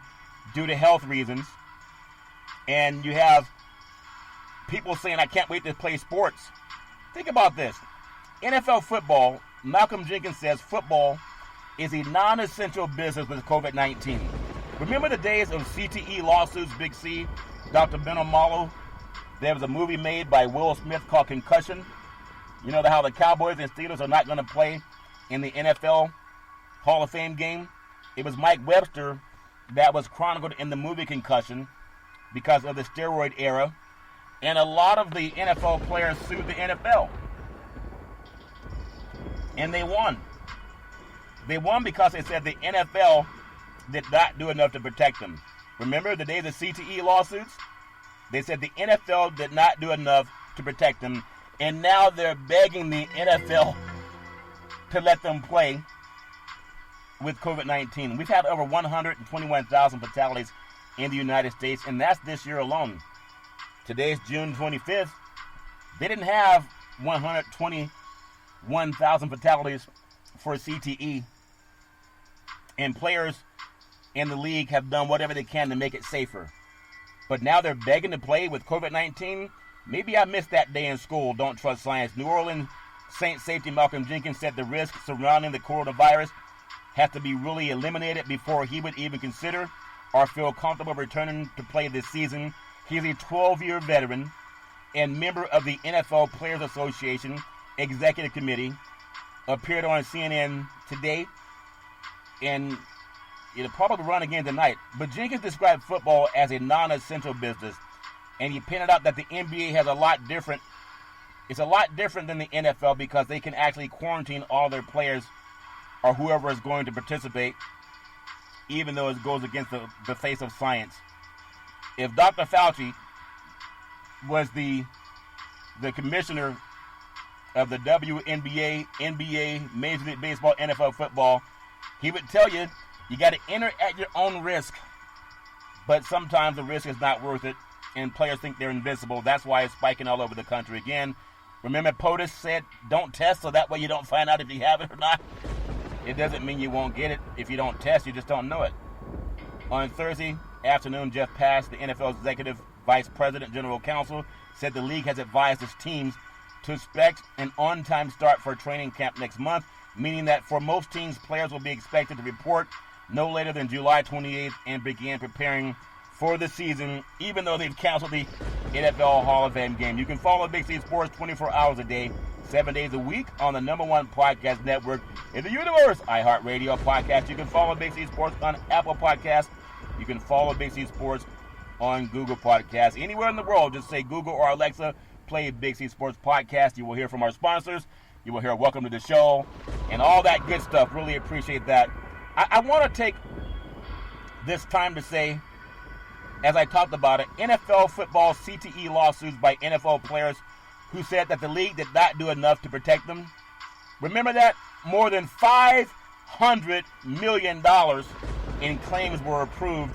A: due to health reasons. And you have people saying, I can't wait to play sports. Think about this. NFL football, Malcolm Jenkins says football is a non-essential business with COVID-19. Remember the days of CTE lawsuits, Big C, Dr. Ben O'Malley? There was a movie made by Will Smith called Concussion. You know how the Cowboys and Steelers are not going to play in the NFL Hall of Fame game? It was Mike Webster that was chronicled in the movie Concussion because of the steroid era. And a lot of the NFL players sued the NFL. And they won. They won because they said the NFL did not do enough to protect them. Remember the days of CTE lawsuits? They said the NFL did not do enough to protect them. And now they're begging the NFL to let them play with COVID-19. We've had over 121,000 fatalities in the United States, and that's this year alone. Today's June 25th. They didn't have 121,000 fatalities for CTE. And players in the league have done whatever they can to make it safer. But now they're begging to play with COVID-19. Maybe I missed that day in school. Don't trust science. New Orleans Saints safety Malcolm Jenkins said the risks surrounding the coronavirus have to be really eliminated before he would even consider or feel comfortable returning to play this season. He's a 12-year veteran and member of the NFL Players Association Executive Committee. Appeared on CNN today, and it'll probably run again tonight. But Jenkins described football as a non-essential business, and he pointed out that the NBA has a lot different. It's a lot different than the NFL because they can actually quarantine all their players or whoever is going to participate, even though it goes against the face of science. If Dr. Fauci was the commissioner of the WNBA, NBA, Major League Baseball, NFL football, he would tell you, you got to enter at your own risk. But sometimes the risk is not worth it, and players think they're invincible. That's why it's spiking all over the country again. Remember, POTUS said, don't test, so that way you don't find out if you have it or not. It doesn't mean you won't get it. If you don't test, you just don't know it. On Thursday afternoon, Jeff Pass, the NFL's Executive Vice President General Counsel, said the league has advised its teams to expect an on-time start for training camp next month, meaning that for most teams, players will be expected to report no later than July 28th and begin preparing for the season, even though they've canceled the NFL Hall of Fame game. You can follow Big C Sports 24 hours a day, 7 days a week on the #1 podcast network in the universe, iHeartRadio podcast. You can follow Big C Sports on Apple Podcasts. You can follow Big C Sports on Google Podcasts. Anywhere in the world, just say Google or Alexa, play Big C Sports Podcast. You will hear from our sponsors. You will hear welcome to the show. and all that good stuff. Really appreciate that. I want to take this time to say, as I talked about it, NFL football CTE lawsuits by NFL players who said that the league did not do enough to protect them. Remember that? More than $500 million in claims were approved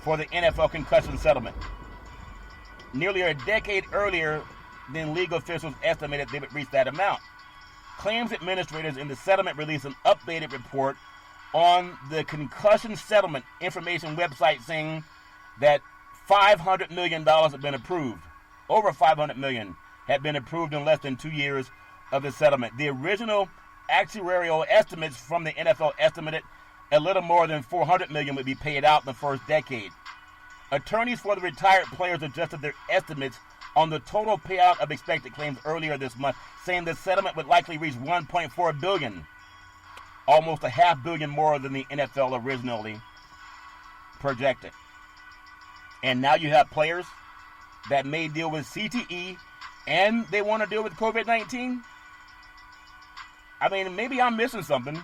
A: for the NFL concussion settlement. Nearly a decade earlier than legal officials estimated they would reach that amount. Claims administrators in the settlement released an updated report on the concussion settlement information website saying that $500 million had been approved. Over $500 million had been approved in less than 2 years of the settlement. The original actuarial estimates from the NFL estimated a little more than $400 million would be paid out in the first decade. Attorneys for the retired players adjusted their estimates on the total payout of expected claims earlier this month, saying the settlement would likely reach $1.4 billion, almost $500 million more than the NFL originally projected. And now you have players that may deal with CTE and they want to deal with COVID-19. I mean, maybe I'm missing something,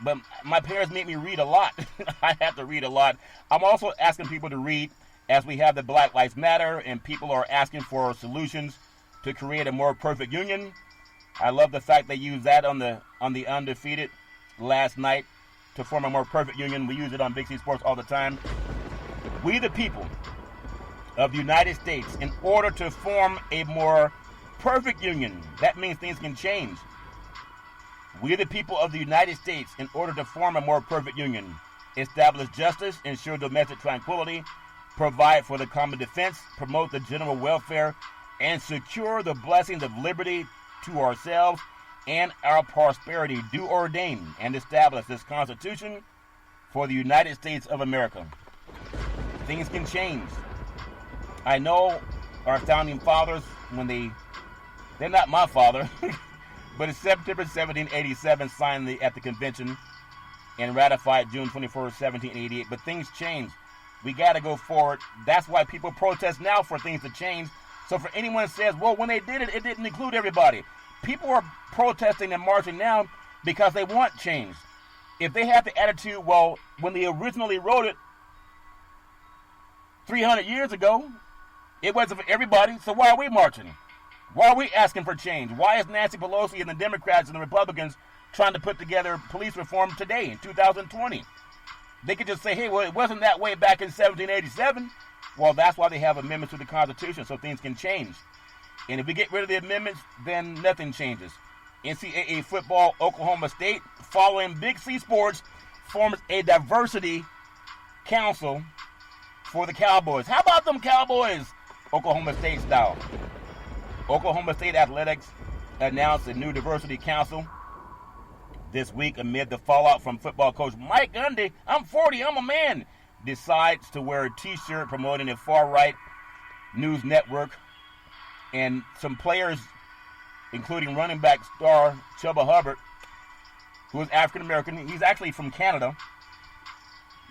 A: but my parents made me read a lot. I have to read a lot. I'm also asking people to read as we have the Black Lives Matter and people are asking for solutions to create a more perfect union. I love the fact they used that on the Undefeated last night to form a more perfect union. We use it on Big C Sports all the time. We the people of the United States, in order to form a more perfect union, that means things can change. We the people of the United States, in order to form a more perfect union, establish justice, ensure domestic tranquility, provide for the common defense, promote the general welfare, and secure the blessings of liberty to ourselves and our prosperity, do ordain and establish this Constitution for the United States of America. Things can change. I know our founding fathers, when they're not my father, but in September 1787 signed at the convention and ratified June 21st, 1788. But things change. We got to go forward. That's why people protest now for things to change. So for anyone who says, well, when they did it, it didn't include everybody. People are protesting and marching now because they want change. If they have the attitude, well, when they originally wrote it 300 years ago, it wasn't for everybody, so why are we marching? Why are we asking for change? Why is Nancy Pelosi and the Democrats and the Republicans trying to put together police reform today in 2020? They could just say, hey, well, it wasn't that way back in 1787. Well, that's why they have amendments to the Constitution, so things can change. And if we get rid of the amendments, then nothing changes. NCAA football, Oklahoma State, following Big C Sports, forms a diversity council for the Cowboys. How about them Cowboys? Oklahoma State style. Oklahoma State Athletics announced a new diversity council this week amid the fallout from football coach Mike Gundy. I'm 40, I'm a man. Decides to wear a t-shirt promoting a far-right news network. And some players, including running back star Chuba Hubbard, who is African-American. He's actually from Canada.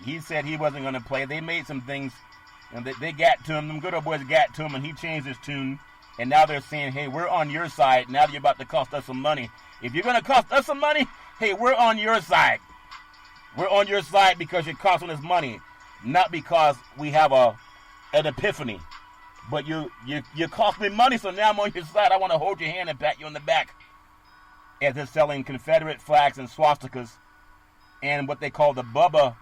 A: He said he wasn't going to play. They made some things, and they got to him. Them good old boys got to him, and he changed his tune. And now they're saying, hey, we're on your side. Now that you're about to cost us some money. If you're going to cost us some money, hey, we're on your side. We're on your side because you're costing us money, not because we have an epiphany. But you cost me money, so now I'm on your side. I want to hold your hand and pat you on the back. As they're selling Confederate flags and swastikas and what they call the Bubba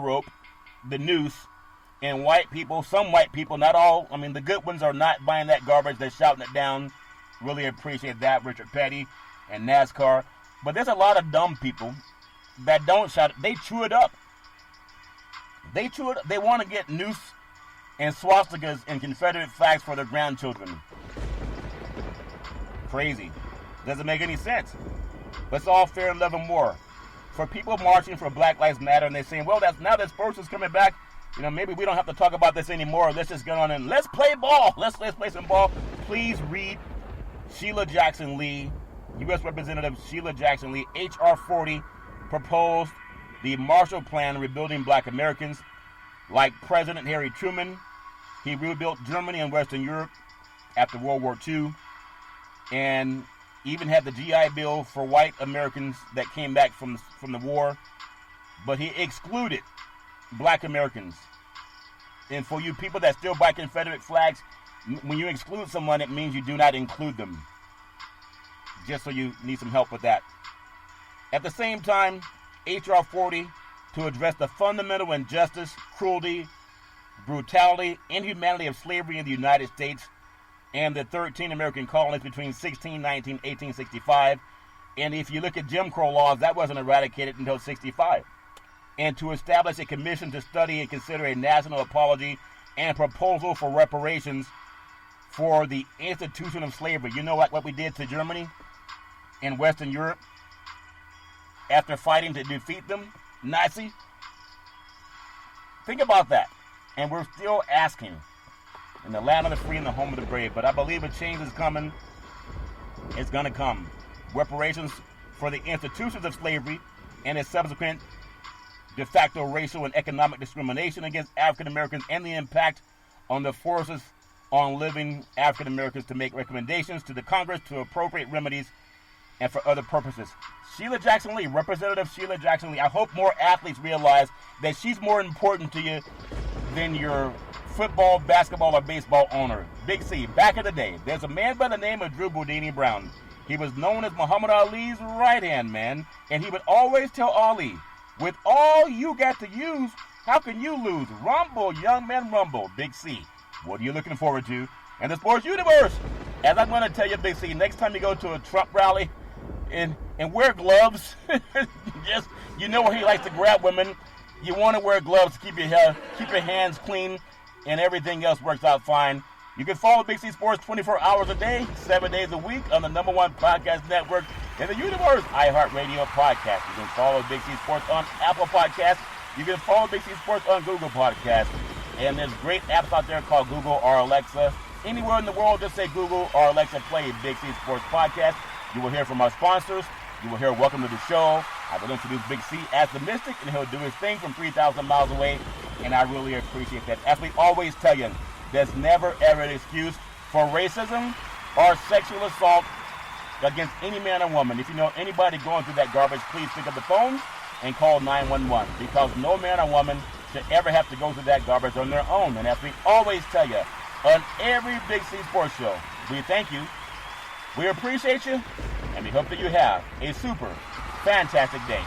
A: rope, the noose. And white people, some white people, not all, I mean, the good ones are not buying that garbage. They're shouting it down. Really appreciate that, Richard Petty and NASCAR. But there's a lot of dumb people that don't shout it. They chew it up. They chew it up. They want to get noose and swastikas and Confederate flags for their grandchildren. Crazy. Doesn't make any sense. But it's all fair and love and war. For people marching for Black Lives Matter and they're saying, well, now that sports is coming back, you know, maybe we don't have to talk about this anymore. Let's just get on and let's play ball. Let's play some ball. Please read Sheila Jackson Lee, U.S. Representative Sheila Jackson Lee, H.R. 40, proposed the Marshall Plan rebuilding black Americans. Like President Harry Truman, he rebuilt Germany and Western Europe after World War II. And even had the GI Bill for white Americans that came back from the war, but he excluded black Americans. And for you people that still buy Confederate flags, when you exclude someone, it means you do not include them. Just so you need some help with that. At the same time, H.R. 40, to address the fundamental injustice, cruelty, brutality, inhumanity of slavery in the United States and the 13 American colonies between 1619 and 1865. And if you look at Jim Crow laws, that wasn't eradicated until 65. And to establish a commission to study and consider a national apology and proposal for reparations for the institution of slavery. You know what we did to Germany and Western Europe after fighting to defeat them? Nazi? Think about that. And we're still asking in the land of the free and the home of the brave. But I believe a change is coming. It's going to come. Reparations for the institutions of slavery and its subsequent de facto racial and economic discrimination against African Americans and the impact on the forces on living African Americans, to make recommendations to the Congress to appropriate remedies and for other purposes. Sheila Jackson Lee, Representative Sheila Jackson Lee, I hope more athletes realize that she's more important to you than your football, basketball, or baseball owner. Big C, back in the day, there's a man by the name of Drew Boudini Brown. He was known as Muhammad Ali's right-hand man, and he would always tell Ali, with all you got to use, how can you lose? Rumble, young man, rumble. Big C, what are you looking forward to in the sports universe? As I'm going to tell you, Big C, next time you go to a Trump rally and wear gloves, just, you know where he likes to grab women, you want to wear gloves to keep your hands clean, and everything else works out fine. You can follow Big C Sports 24 hours a day, 7 days a week on the #1 podcast network in the universe, iHeartRadio Podcast. You can follow Big C Sports on Apple Podcasts. You can follow Big C Sports on Google Podcasts. And there's great apps out there called Google or Alexa. Anywhere in the world, just say Google or Alexa, play Big C Sports Podcast. You will hear from our sponsors. You will hear Welcome to the Show. I will introduce Big C as the Mystic, and he'll do his thing from 3,000 miles away. And I really appreciate that. As we always tell you, there's never ever an excuse for racism or sexual assault against any man or woman. If you know anybody going through that garbage, please pick up the phone and call 911, because no man or woman should ever have to go through that garbage on their own. And as we always tell you, on every Big C Sports Show, we thank you, we appreciate you, and we hope that you have a super fantastic day.